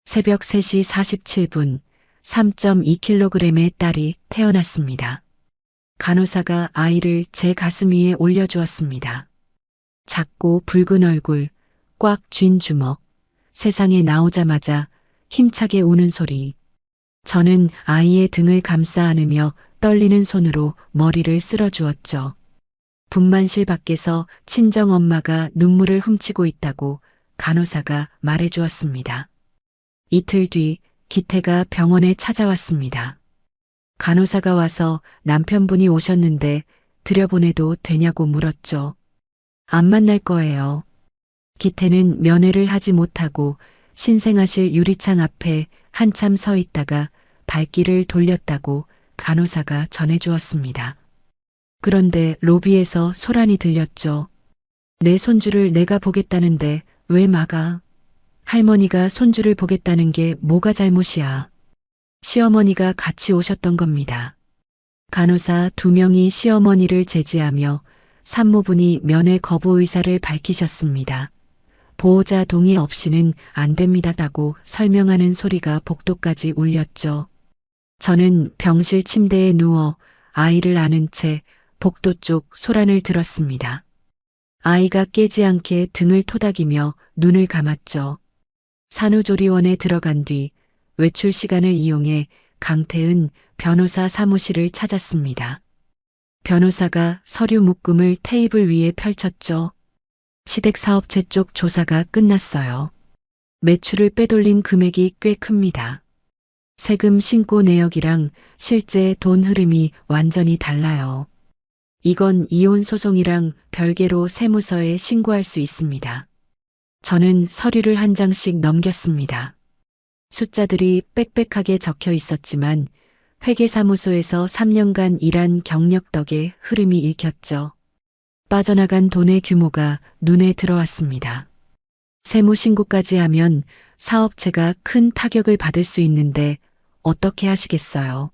새벽 3시 47분 3.2kg의 딸이 태어났습니다. 간호사가 아이를 제 가슴 위에 올려주었습니다. 작고 붉은 얼굴, 꽉 쥔 주먹, 세상에 나오자마자 힘차게 우는 소리. 저는 아이의 등을 감싸 안으며 떨리는 손으로 머리를 쓸어주었죠. 분만실 밖에서 친정엄마가 눈물을 훔치고 있다고 간호사가 말해주었습니다. 이틀 뒤 기태가 병원에 찾아왔습니다. 간호사가 와서 남편분이 오셨는데 들여보내도 되냐고 물었죠. 안 만날 거예요. 기태는 면회를 하지 못하고 신생아실 유리창 앞에 한참 서 있다가 발길을 돌렸다고 간호사가 전해주었습니다. 그런데 로비에서 소란이 들렸죠. 내 손주를 내가 보겠다는데 왜 막아? 할머니가 손주를 보겠다는 게 뭐가 잘못이야? 시어머니가 같이 오셨던 겁니다. 간호사 2명이 시어머니를 제지하며 산모분이 면회 거부 의사를 밝히셨습니다. 보호자 동의 없이는 안 됩니다라고 설명하는 소리가 복도까지 울렸죠. 저는 병실 침대에 누워 아이를 안은 채 복도 쪽 소란을 들었습니다. 아이가 깨지 않게 등을 토닥이며 눈을 감았죠. 산후조리원에 들어간 뒤 외출 시간을 이용해 강태은 변호사 사무실을 찾았습니다. 변호사가 서류 묶음을 테이블 위에 펼쳤죠. 시댁사업체 쪽 조사가 끝났어요. 매출을 빼돌린 금액이 꽤 큽니다. 세금 신고 내역이랑 실제 돈 흐름이 완전히 달라요. 이건 이혼 소송이랑 별개로 세무서에 신고할 수 있습니다. 저는 서류를 한 장씩 넘겼습니다. 숫자들이 빽빽하게 적혀 있었지만 회계사무소에서 3년간 일한 경력 덕에 흐름이 읽혔죠. 빠져나간 돈의 규모가 눈에 들어왔습니다. 세무신고까지 하면 사업체가 큰 타격을 받을 수 있는데 어떻게 하시겠어요?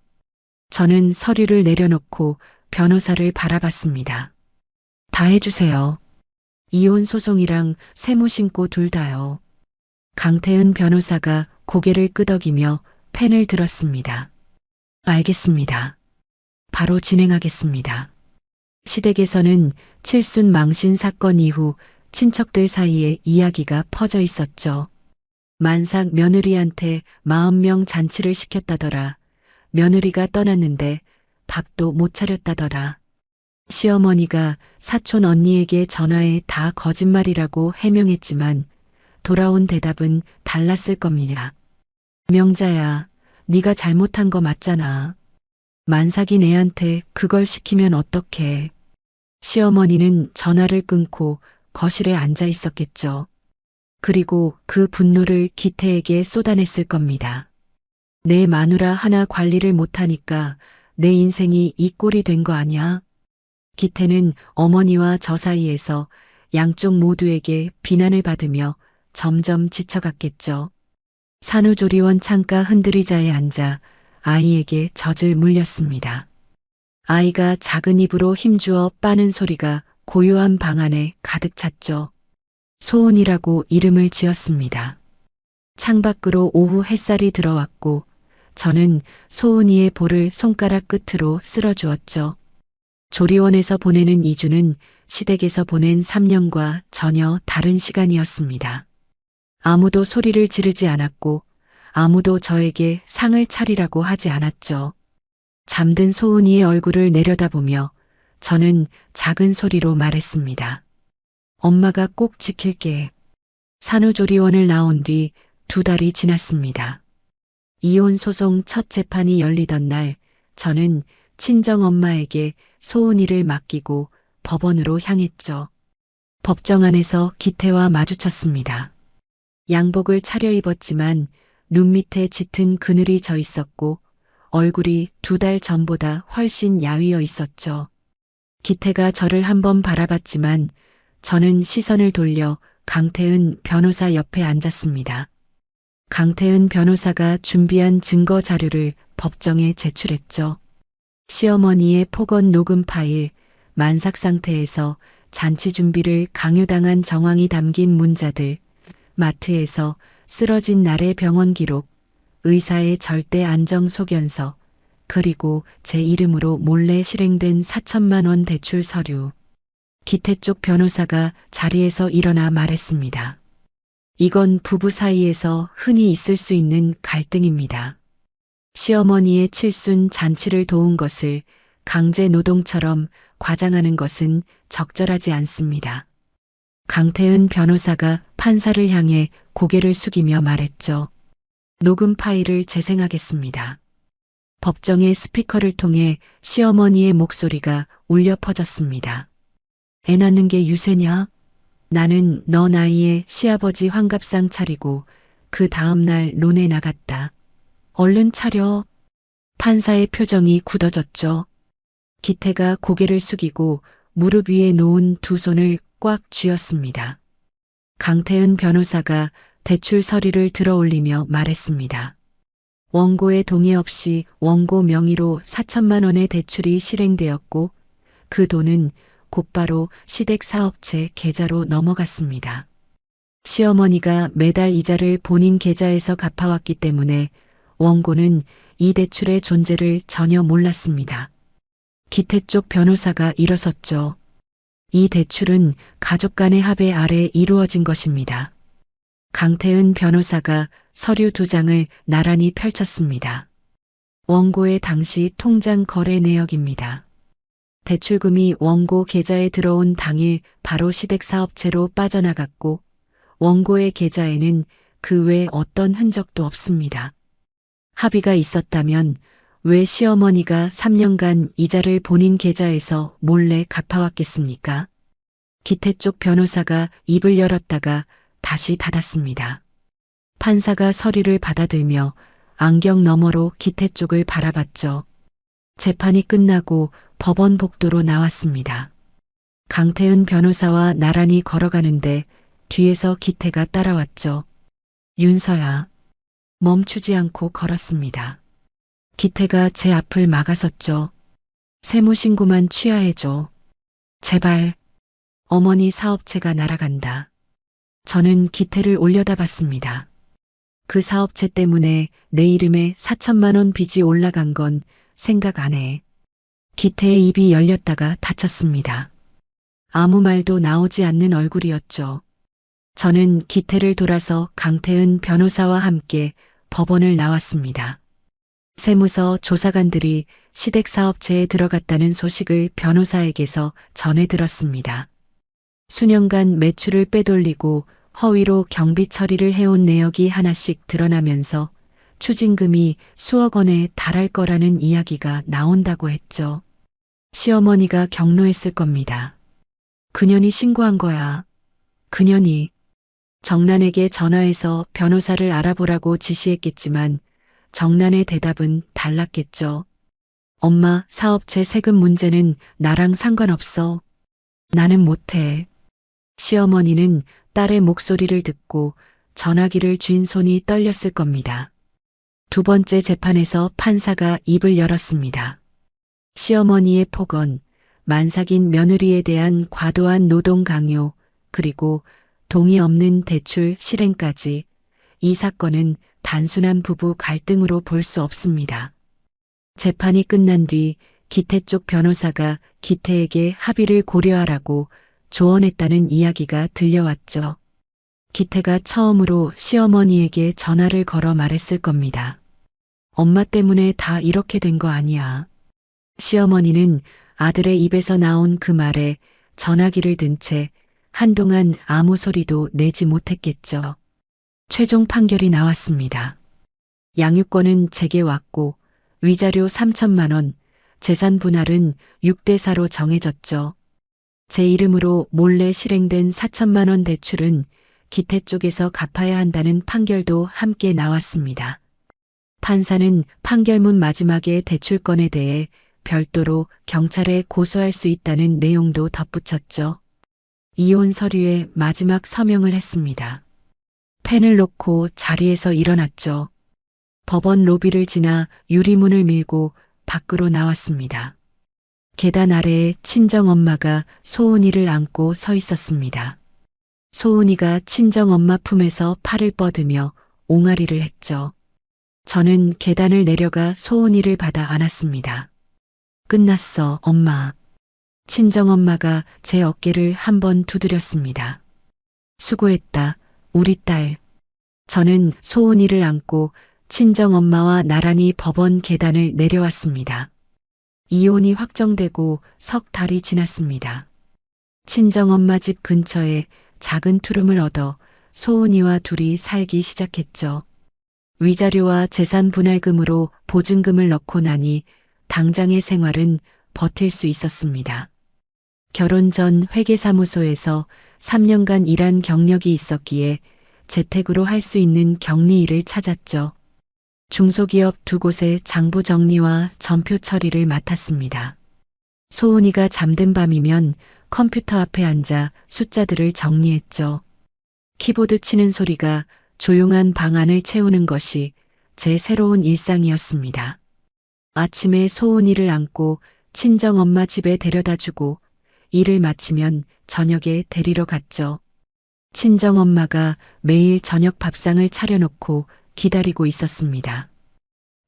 저는 서류를 내려놓고 변호사를 바라봤습니다. 다 해주세요. 이혼 소송이랑 세무신고 둘 다요. 강태은 변호사가 고개를 끄덕이며 펜을 들었습니다. 알겠습니다. 바로 진행하겠습니다. 시댁에서는 칠순 망신 사건 이후 친척들 사이에 이야기가 퍼져 있었죠. 만삭 며느리한테 40명 잔치를 시켰다더라. 며느리가 떠났는데 밥도 못 차렸다더라. 시어머니가 사촌 언니에게 전화해 다 거짓말이라고 해명했지만 돌아온 대답은 달랐을 겁니다. 명자야, 네가 잘못한 거 맞잖아. 만삭이 내한테 그걸 시키면 어떡해. 시어머니는 전화를 끊고 거실에 앉아 있었겠죠. 그리고 그 분노를 기태에게 쏟아냈을 겁니다. 내 마누라 하나 관리를 못하니까 내 인생이 이 꼴이 된 거 아니야? 기태는 어머니와 저 사이에서 양쪽 모두에게 비난을 받으며 점점 지쳐갔겠죠. 산후조리원 창가 흔들의자에 앉아 아이에게 젖을 물렸습니다. 아이가 작은 입으로 힘주어 빠는 소리가 고요한 방 안에 가득 찼죠. 소은이라고 이름을 지었습니다. 창밖으로 오후 햇살이 들어왔고 저는 소은이의 볼을 손가락 끝으로 쓸어주었죠. 조리원에서 보내는 2주는 시댁에서 보낸 3년과 전혀 다른 시간이었습니다. 아무도 소리를 지르지 않았고 아무도 저에게 상을 차리라고 하지 않았죠. 잠든 소은이의 얼굴을 내려다보며 저는 작은 소리로 말했습니다. 엄마가 꼭 지킬게. 산후조리원을 나온 뒤 2달이 지났습니다. 이혼 소송 첫 재판이 열리던 날 저는 친정엄마에게 소은이를 맡기고 법원으로 향했죠. 법정 안에서 기태와 마주쳤습니다. 양복을 차려입었지만 눈 밑에 짙은 그늘이 져 있었고 얼굴이 2달 전보다 훨씬 야위어 있었죠. 기태가 저를 한번 바라봤지만 저는 시선을 돌려 강태은 변호사 옆에 앉았습니다. 강태은 변호사가 준비한 증거 자료를 법정에 제출했죠. 시어머니의 폭언 녹음 파일, 만삭 상태에서 잔치 준비를 강요당한 정황이 담긴 문자들, 마트에서 쓰러진 날의 병원 기록, 의사의 절대 안정 소견서, 그리고 제 이름으로 몰래 실행된 4천만 원 대출 서류. 기태 쪽 변호사가 자리에서 일어나 말했습니다. 이건 부부 사이에서 흔히 있을 수 있는 갈등입니다. 시어머니의 칠순 잔치를 도운 것을 강제 노동처럼 과장하는 것은 적절하지 않습니다. 강태은 변호사가 판사를 향해 고개를 숙이며 말했죠. 녹음 파일을 재생하겠습니다. 법정의 스피커를 통해 시어머니의 목소리가 울려 퍼졌습니다. 애 낳는 게 유세냐? 나는 너 나이에 시아버지 환갑상 차리고 그 다음날 논에 나갔다. 얼른 차려. 판사의 표정이 굳어졌죠. 기태가 고개를 숙이고 무릎 위에 놓은 2 손을 꽉 쥐었습니다. 강태은 변호사가 대출 서류를 들어올리며 말했습니다. 원고의 동의 없이 원고 명의로 4천만 원의 대출이 실행되었고 그 돈은 곧바로 시댁 사업체 계좌로 넘어갔습니다. 시어머니가 매달 이자를 본인 계좌에서 갚아왔기 때문에 원고는 이 대출의 존재를 전혀 몰랐습니다. 기태 쪽 변호사가 일어섰죠. 이 대출은 가족 간의 합의 아래 이루어진 것입니다. 강태은 변호사가 서류 2장을 나란히 펼쳤습니다. 원고의 당시 통장 거래 내역입니다. 대출금이 원고 계좌에 들어온 당일 바로 시댁 사업체로 빠져나갔고 원고의 계좌에는 그 외 어떤 흔적도 없습니다. 합의가 있었다면 왜 시어머니가 3년간 이자를 본인 계좌에서 몰래 갚아왔겠습니까? 기태 쪽 변호사가 입을 열었다가 다시 닫았습니다. 판사가 서류를 받아들며 안경 너머로 기태 쪽을 바라봤죠. 재판이 끝나고 법원 복도로 나왔습니다. 강태은 변호사와 나란히 걸어가는데 뒤에서 기태가 따라왔죠. 윤서야. 멈추지 않고 걸었습니다. 기태가 제 앞을 막아섰죠. 세무신고만 취하해줘. 제발. 어머니 사업체가 날아간다. 저는 기태를 올려다봤습니다. 그 사업체 때문에 내 이름에 4천만 원 빚이 올라간 건 생각 안 해. 기태의 입이 열렸다가 닫혔습니다. 아무 말도 나오지 않는 얼굴이었죠. 저는 기태를 돌아서 강태은 변호사와 함께 법원을 나왔습니다. 세무서 조사관들이 시댁 사업체에 들어갔다는 소식을 변호사에게서 전해 들었습니다. 수년간 매출을 빼돌리고 허위로 경비 처리를 해온 내역이 하나씩 드러나면서 추징금이 수억 원에 달할 거라는 이야기가 나온다고 했죠. 시어머니가 격노했을 겁니다. 그년이 신고한 거야. 그년이. 정란에게 전화해서 변호사를 알아보라고 지시했겠지만 정란의 대답은 달랐겠죠. 엄마, 사업체 세금 문제는 나랑 상관없어. 나는 못해. 시어머니는 딸의 목소리를 듣고 전화기를 쥔 손이 떨렸을 겁니다. 두 번째 재판에서 판사가 입을 열었습니다. 시어머니의 폭언, 만삭인 며느리에 대한 과도한 노동 강요, 그리고 동의 없는 대출 실행까지 이 사건은 단순한 부부 갈등으로 볼 수 없습니다. 재판이 끝난 뒤 기태 쪽 변호사가 기태에게 합의를 고려하라고 조언했다는 이야기가 들려왔죠. 기태가 처음으로 시어머니에게 전화를 걸어 말했을 겁니다. 엄마 때문에 다 이렇게 된 거 아니야. 시어머니는 아들의 입에서 나온 그 말에 전화기를 든 채 한동안 아무 소리도 내지 못했겠죠. 최종 판결이 나왔습니다. 양육권은 제게 왔고 위자료 3천만 원, 재산 분할은 6대 4로 정해졌죠. 제 이름으로 몰래 실행된 4천만 원 대출은 기태 쪽에서 갚아야 한다는 판결도 함께 나왔습니다. 판사는 판결문 마지막에 대출권에 대해 별도로 경찰에 고소할 수 있다는 내용도 덧붙였죠. 이혼 서류에 마지막 서명을 했습니다. 펜을 놓고 자리에서 일어났죠. 법원 로비를 지나 유리문을 밀고 밖으로 나왔습니다. 계단 아래에 친정엄마가 소은이를 안고 서 있었습니다. 소은이가 친정엄마 품에서 팔을 뻗으며 옹알이를 했죠. 저는 계단을 내려가 소은이를 받아 안았습니다. 끝났어, 엄마. 친정엄마가 제 어깨를 한번 두드렸습니다. 수고했다, 우리 딸. 저는 소은이를 안고 친정엄마와 나란히 법원 계단을 내려왔습니다. 이혼이 확정되고 석 달이 지났습니다. 친정엄마 집 근처에 작은 투룸을 얻어 소은이와 둘이 살기 시작했죠. 위자료와 재산 분할금으로 보증금을 넣고 나니 당장의 생활은 버틸 수 있었습니다. 결혼 전 회계사무소에서 3년간 일한 경력이 있었기에 재택으로 할 수 있는 격리 일을 찾았죠. 중소기업 두 곳의 장부 정리와 전표 처리를 맡았습니다. 소은이가 잠든 밤이면 컴퓨터 앞에 앉아 숫자들을 정리했죠. 키보드 치는 소리가 조용한 방 안을 채우는 것이 제 새로운 일상이었습니다. 아침에 소은이를 안고 친정엄마 집에 데려다주고 일을 마치면 저녁에 데리러 갔죠. 친정엄마가 매일 저녁 밥상을 차려놓고 기다리고 있었습니다.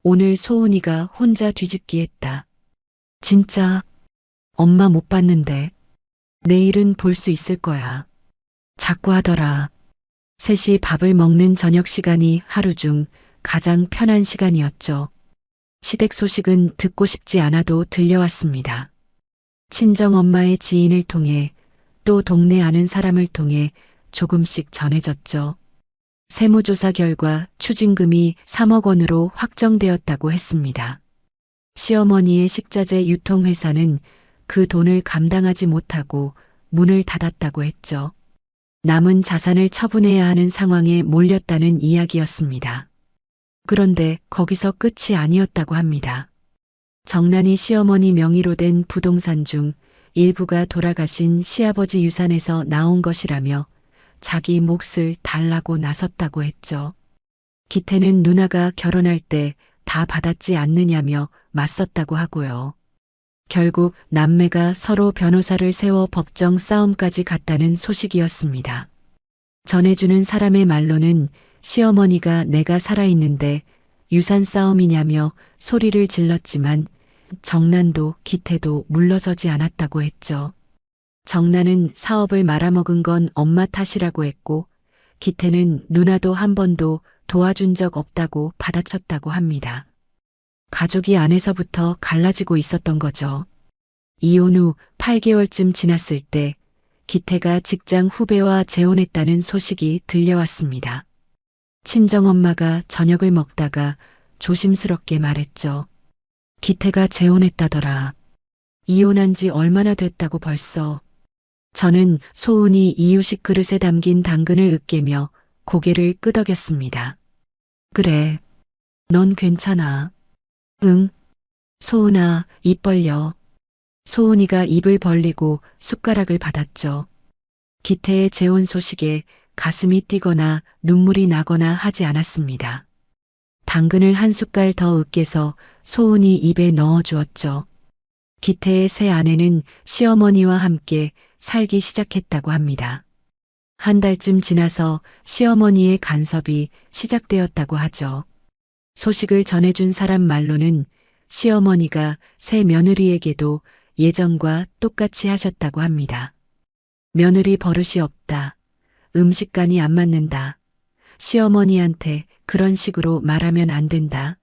오늘 소은이가 혼자 뒤집기 했다. 진짜 엄마 못 봤는데 내일은 볼 수 있을 거야. 자꾸 하더라. 셋이 밥을 먹는 저녁 시간이 하루 중 가장 편한 시간이었죠. 시댁 소식은 듣고 싶지 않아도 들려왔습니다. 친정엄마의 지인을 통해 또 동네 아는 사람을 통해 조금씩 전해졌죠. 세무조사 결과 추징금이 3억 원으로 확정되었다고 했습니다. 시어머니의 식자재 유통회사는 그 돈을 감당하지 못하고 문을 닫았다고 했죠. 남은 자산을 처분해야 하는 상황에 몰렸다는 이야기였습니다. 그런데 거기서 끝이 아니었다고 합니다. 정란이 시어머니 명의로 된 부동산 중 일부가 돌아가신 시아버지 유산에서 나온 것이라며 자기 몫을 달라고 나섰다고 했죠. 기태는 누나가 결혼할 때 다 받았지 않느냐며 맞섰다고 하고요. 결국 남매가 서로 변호사를 세워 법정 싸움까지 갔다는 소식이었습니다. 전해주는 사람의 말로는 시어머니가 내가 살아있는데 유산 싸움이냐며 소리를 질렀지만 정란도 기태도 물러서지 않았다고 했죠. 정란은 사업을 말아먹은 건 엄마 탓이라고 했고 기태는 누나도 한 번도 도와준 적 없다고 받아쳤다고 합니다. 가족이 안에서부터 갈라지고 있었던 거죠. 이혼 후 8개월쯤 지났을 때 기태가 직장 후배와 재혼했다는 소식이 들려왔습니다. 친정엄마가 저녁을 먹다가 조심스럽게 말했죠. 기태가 재혼했다더라. 이혼한 지 얼마나 됐다고 벌써. 저는 소은이 이유식 그릇에 담긴 당근을 으깨며 고개를 끄덕였습니다. 그래. 넌 괜찮아. 응. 소은아, 입 벌려. 소은이가 입을 벌리고 숟가락을 받았죠. 기태의 재혼 소식에 가슴이 뛰거나 눈물이 나거나 하지 않았습니다. 당근을 한 숟갈 더 으깨서 소은이 입에 넣어 주었죠. 기태의 새 아내는 시어머니와 함께 살기 시작했다고 합니다. 한 달쯤 지나서 시어머니의 간섭이 시작되었다고 하죠. 소식을 전해준 사람 말로는 시어머니가 새 며느리에게도 예전과 똑같이 하셨다고 합니다. 며느리 버릇이 없다. 음식간이 안 맞는다. 시어머니한테 그런 식으로 말하면 안 된다.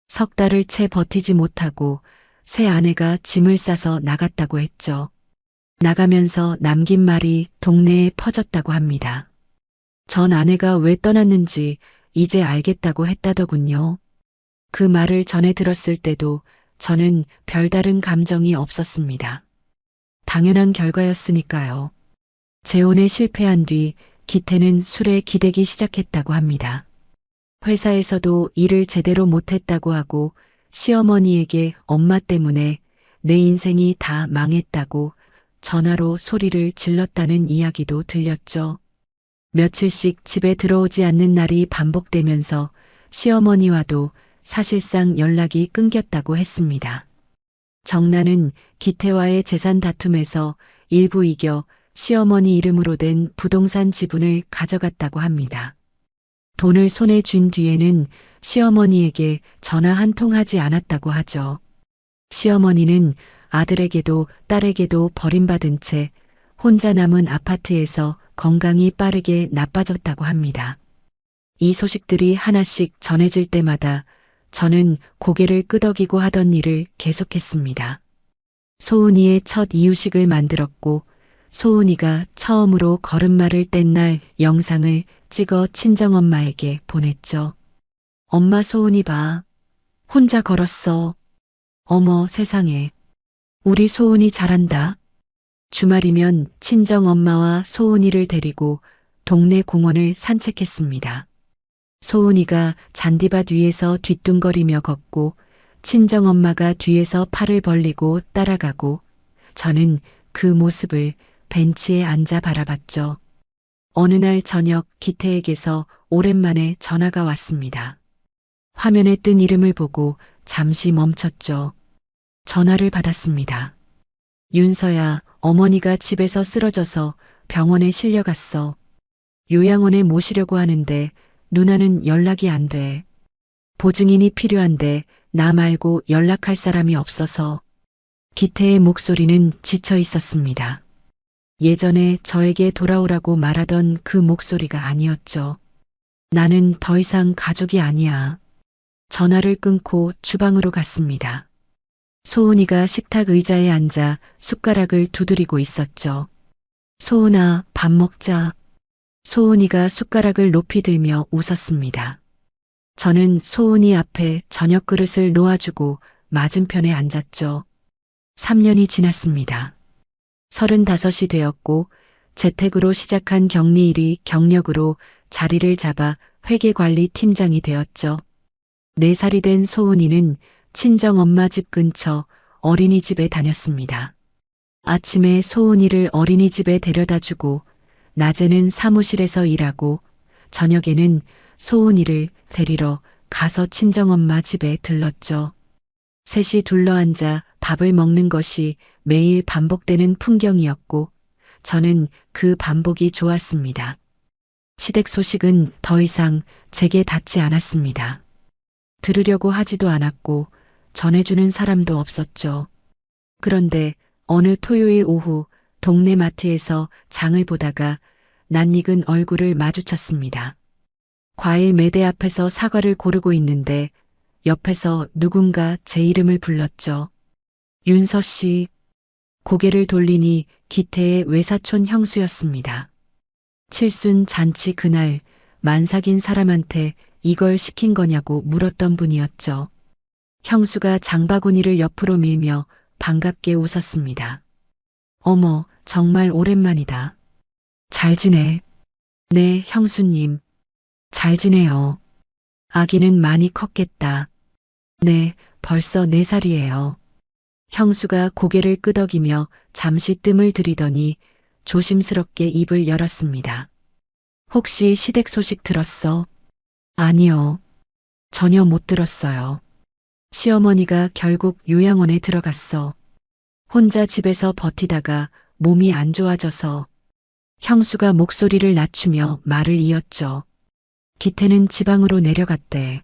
석 달을 채 버티지 못하고 새 아내가 짐을 싸서 나갔다고 했죠. 나가면서 남긴 말이 동네에 퍼졌다고 합니다. 전 아내가 왜 떠났는지 이제 알겠다고 했다더군요. 그 말을 전해 들었을 때도 저는 별다른 감정이 없었습니다. 당연한 결과였으니까요. 재혼에 실패한 뒤 기태는 술에 기대기 시작했다고 합니다. 회사에서도 일을 제대로 못했다고 하고 시어머니에게 엄마 때문에 내 인생이 다 망했다고 전화로 소리를 질렀다는 이야기도 들렸죠. 며칠씩 집에 들어오지 않는 날이 반복되면서 시어머니와도 사실상 연락이 끊겼다고 했습니다. 정나는 기태와의 재산 다툼에서 일부 이겨 시어머니 이름으로 된 부동산 지분을 가져갔다고 합니다. 돈을 손에 쥔 뒤에는 시어머니에게 전화 한 통 하지 않았다고 하죠. 시어머니는 아들에게도 딸에게도 버림받은 채 혼자 남은 아파트에서 건강이 빠르게 나빠졌다고 합니다. 이 소식들이 하나씩 전해질 때마다 저는 고개를 끄덕이고 하던 일을 계속했습니다. 소은이의 첫 이유식을 만들었고 소은이가 처음으로 걸음마를 뗀 날 영상을 찍어 친정엄마에게 보냈죠. 엄마 소은이 봐. 혼자 걸었어. 어머 세상에. 우리 소은이 잘한다. 주말이면 친정엄마와 소은이를 데리고 동네 공원을 산책했습니다. 소은이가 잔디밭 위에서 뒤뚱거리며 걷고 친정엄마가 뒤에서 팔을 벌리고 따라가고 저는 그 모습을 벤치에 앉아 바라봤죠. 어느 날 저녁 기태에게서 오랜만에 전화가 왔습니다. 화면에 뜬 이름을 보고 잠시 멈췄죠. 전화를 받았습니다. 윤서야, 어머니가 집에서 쓰러져서 병원에 실려갔어. 요양원에 모시려고 하는데 누나는 연락이 안 돼. 보증인이 필요한데 나 말고 연락할 사람이 없어서. 기태의 목소리는 지쳐 있었습니다. 예전에 저에게 돌아오라고 말하던 그 목소리가 아니었죠. 나는 더 이상 가족이 아니야. 전화를 끊고 주방으로 갔습니다. 소은이가 식탁 의자에 앉아 숟가락을 두드리고 있었죠. 소은아, 밥 먹자. 소은이가 숟가락을 높이 들며 웃었습니다. 저는 소은이 앞에 저녁 그릇을 놓아주고 맞은편에 앉았죠. 3년이 지났습니다. 35이 되었고 재택으로 시작한 격리일이 경력으로 자리를 잡아 회계관리팀장이 되었죠. 4살이 된 소은이는 친정엄마 집 근처 어린이집에 다녔습니다. 아침에 소은이를 어린이집에 데려다주고 낮에는 사무실에서 일하고 저녁에는 소은이를 데리러 가서 친정엄마 집에 들렀죠. 셋이 둘러앉아 밥을 먹는 것이 매일 반복되는 풍경이었고 저는 그 반복이 좋았습니다. 시댁 소식은 더 이상 제게 닿지 않았습니다. 들으려고 하지도 않았고 전해주는 사람도 없었죠. 그런데 어느 토요일 오후 동네 마트에서 장을 보다가 낯익은 얼굴을 마주쳤습니다. 과일 매대 앞에서 사과를 고르고 있는데 옆에서 누군가 제 이름을 불렀죠. 윤서 씨. 고개를 돌리니 기태의 외사촌 형수였습니다. 칠순 잔치 그날 만삭인 사람한테 이걸 시킨 거냐고 물었던 분이었죠. 형수가 장바구니를 옆으로 밀며 반갑게 웃었습니다. 어머, 정말 오랜만이다. 잘 지내? 네, 형수님. 잘 지내요. 아기는 많이 컸겠다. 네, 벌써 4살이에요. 형수가 고개를 끄덕이며 잠시 뜸을 들이더니 조심스럽게 입을 열었습니다. 혹시 시댁 소식 들었어? 아니요. 전혀 못 들었어요. 시어머니가 결국 요양원에 들어갔어. 혼자 집에서 버티다가 몸이 안 좋아져서 형수가 목소리를 낮추며 말을 이었죠. 기태는 지방으로 내려갔대.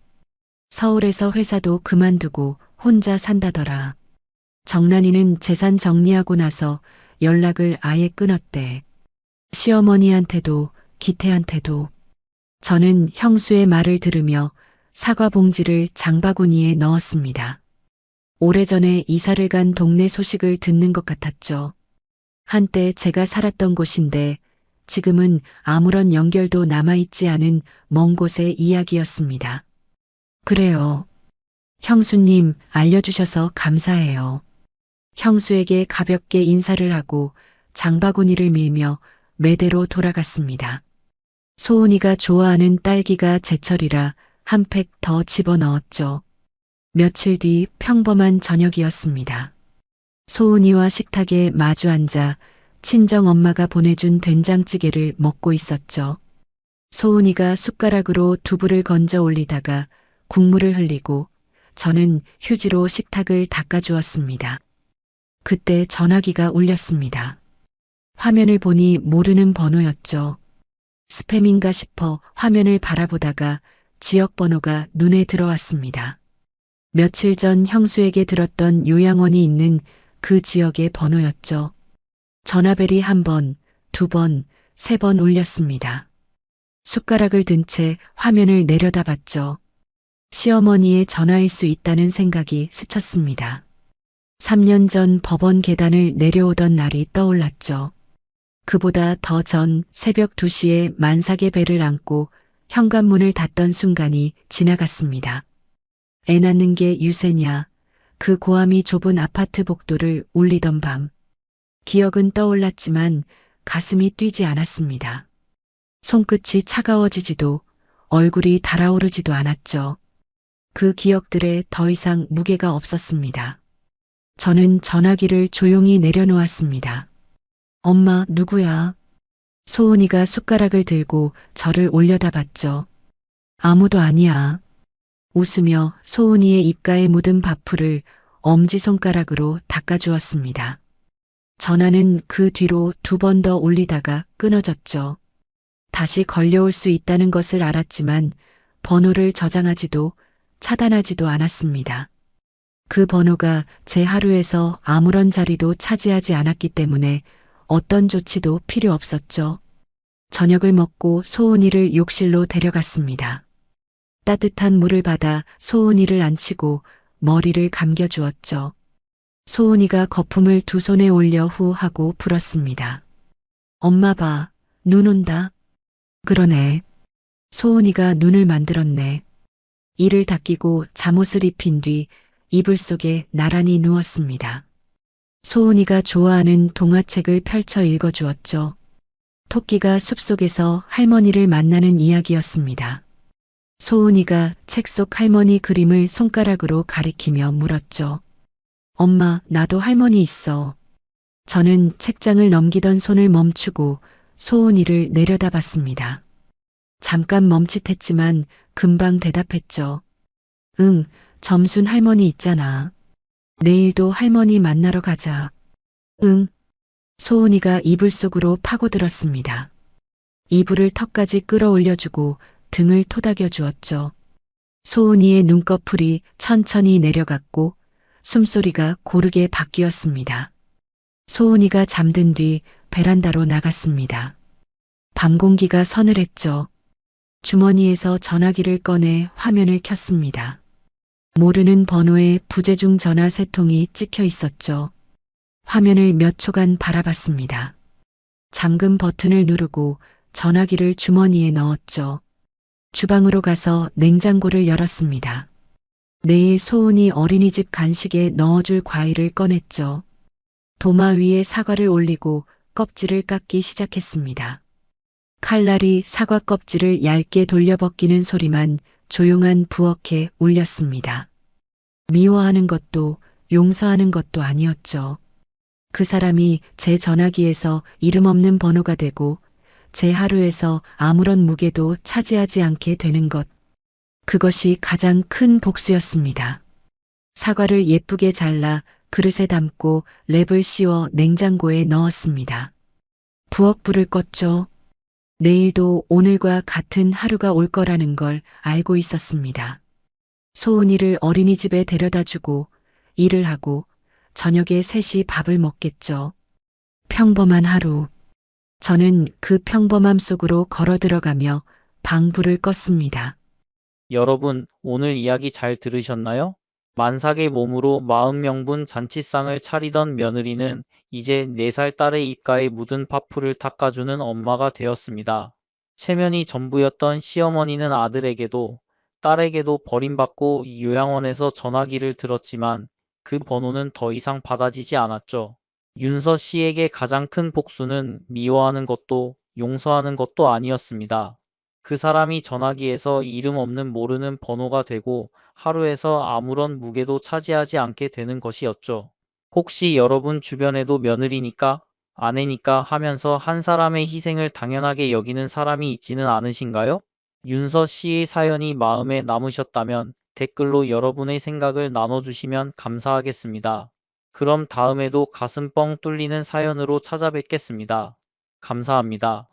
서울에서 회사도 그만두고 혼자 산다더라. 정란이는 재산 정리하고 나서 연락을 아예 끊었대. 시어머니한테도 기태한테도. 저는 형수의 말을 들으며 사과 봉지를 장바구니에 넣었습니다. 오래전에 이사를 간 동네 소식을 듣는 것 같았죠. 한때 제가 살았던 곳인데 지금은 아무런 연결도 남아있지 않은 먼 곳의 이야기였습니다. 그래요. 형수님 알려주셔서 감사해요. 형수에게 가볍게 인사를 하고 장바구니를 밀며 매대로 돌아갔습니다. 소은이가 좋아하는 딸기가 제철이라 한 팩 더 집어넣었죠. 며칠 뒤 평범한 저녁이었습니다. 소은이와 식탁에 마주 앉아 친정 엄마가 보내준 된장찌개를 먹고 있었죠. 소은이가 숟가락으로 두부를 건져 올리다가 국물을 흘리고 저는 휴지로 식탁을 닦아주었습니다. 그때 전화기가 울렸습니다. 화면을 보니 모르는 번호였죠. 스팸인가 싶어 화면을 바라보다가 지역 번호가 눈에 들어왔습니다. 며칠 전 형수에게 들었던 요양원이 있는 그 지역의 번호였죠. 전화벨이 1번, 2번, 3번 울렸습니다. 숟가락을 든 채 화면을 내려다봤죠. 시어머니의 전화일 수 있다는 생각이 스쳤습니다. 3년 전 법원 계단을 내려오던 날이 떠올랐죠. 그보다 더 전 새벽 2시에 만삭의 배를 안고 현관문을 닫던 순간이 지나갔습니다. 애 낳는 게 유세냐, 그 고함이 좁은 아파트 복도를 울리던 밤. 기억은 떠올랐지만 가슴이 뛰지 않았습니다. 손끝이 차가워지지도 얼굴이 달아오르지도 않았죠. 그 기억들에 더 이상 무게가 없었습니다. 저는 전화기를 조용히 내려놓았습니다. 엄마, 누구야? 소은이가 숟가락을 들고 저를 올려다봤죠. 아무도 아니야. 웃으며 소은이의 입가에 묻은 밥풀을 엄지손가락으로 닦아주었습니다. 전화는 그 뒤로 2번 더 울리다가 끊어졌죠. 다시 걸려올 수 있다는 것을 알았지만 번호를 저장하지도 차단하지도 않았습니다. 그 번호가 제 하루에서 아무런 자리도 차지하지 않았기 때문에 어떤 조치도 필요 없었죠. 저녁을 먹고 소은이를 욕실로 데려갔습니다. 따뜻한 물을 받아 소은이를 앉히고 머리를 감겨주었죠. 소은이가 거품을 2손에 올려 후 하고 불었습니다. 엄마 봐, 눈 온다. 그러네. 소은이가 눈을 만들었네. 이를 닦이고 잠옷을 입힌 뒤 이불 속에 나란히 누웠습니다. 소은이가 좋아하는 동화책을 펼쳐 읽어주었죠. 토끼가 숲속에서 할머니를 만나는 이야기였습니다. 소은이가 책 속 할머니 그림을 손가락으로 가리키며 물었죠. 엄마, 나도 할머니 있어. 저는 책장을 넘기던 손을 멈추고 소은이를 내려다봤습니다. 잠깐 멈칫했지만 금방 대답했죠. 응, 점순 할머니 있잖아. 내일도 할머니 만나러 가자. 응. 소은이가 이불 속으로 파고들었습니다. 이불을 턱까지 끌어올려주고 등을 토닥여 주었죠. 소은이의 눈꺼풀이 천천히 내려갔고 숨소리가 고르게 바뀌었습니다. 소은이가 잠든 뒤 베란다로 나갔습니다. 밤 공기가 서늘했죠. 주머니에서 전화기를 꺼내 화면을 켰습니다. 모르는 번호에 부재중 전화 3통이 찍혀 있었죠. 화면을 몇 초간 바라봤습니다. 잠금 버튼을 누르고 전화기를 주머니에 넣었죠. 주방으로 가서 냉장고를 열었습니다. 내일 소은이 어린이집 간식에 넣어줄 과일을 꺼냈죠. 도마 위에 사과를 올리고 껍질을 깎기 시작했습니다. 칼날이 사과 껍질을 얇게 돌려벗기는 소리만 조용한 부엌에 울렸습니다. 미워하는 것도 용서하는 것도 아니었죠. 그 사람이 제 전화기에서 이름 없는 번호가 되고 제 하루에서 아무런 무게도 차지하지 않게 되는 것. 그것이 가장 큰 복수였습니다. 사과를 예쁘게 잘라 그릇에 담고 랩을 씌워 냉장고에 넣었습니다. 부엌 불을 껐죠. 내일도 오늘과 같은 하루가 올 거라는 걸 알고 있었습니다. 소은이를 어린이집에 데려다 주고 일을 하고 저녁에 셋이 밥을 먹겠죠. 평범한 하루. 저는 그 평범함 속으로 걸어 들어가며 방불을 껐습니다. 여러분, 오늘 이야기 잘 들으셨나요? 만삭의 몸으로 40명분 잔치상을 차리던 며느리는 이제 4살 딸의 입가에 묻은 파풀을 닦아주는 엄마가 되었습니다. 체면이 전부였던 시어머니는 아들에게도 딸에게도 버림받고 요양원에서 전화기를 들었지만 그 번호는 더 이상 받아지지 않았죠. 윤서 씨에게 가장 큰 복수는 미워하는 것도 용서하는 것도 아니었습니다. 그 사람이 전화기에서 이름 없는 모르는 번호가 되고 하루에서 아무런 무게도 차지하지 않게 되는 것이었죠. 혹시 여러분 주변에도 며느리니까, 아내니까 하면서 한 사람의 희생을 당연하게 여기는 사람이 있지는 않으신가요? 윤서 씨의 사연이 마음에 남으셨다면 댓글로 여러분의 생각을 나눠주시면 감사하겠습니다. 그럼 다음에도 가슴 뻥 뚫리는 사연으로 찾아뵙겠습니다. 감사합니다.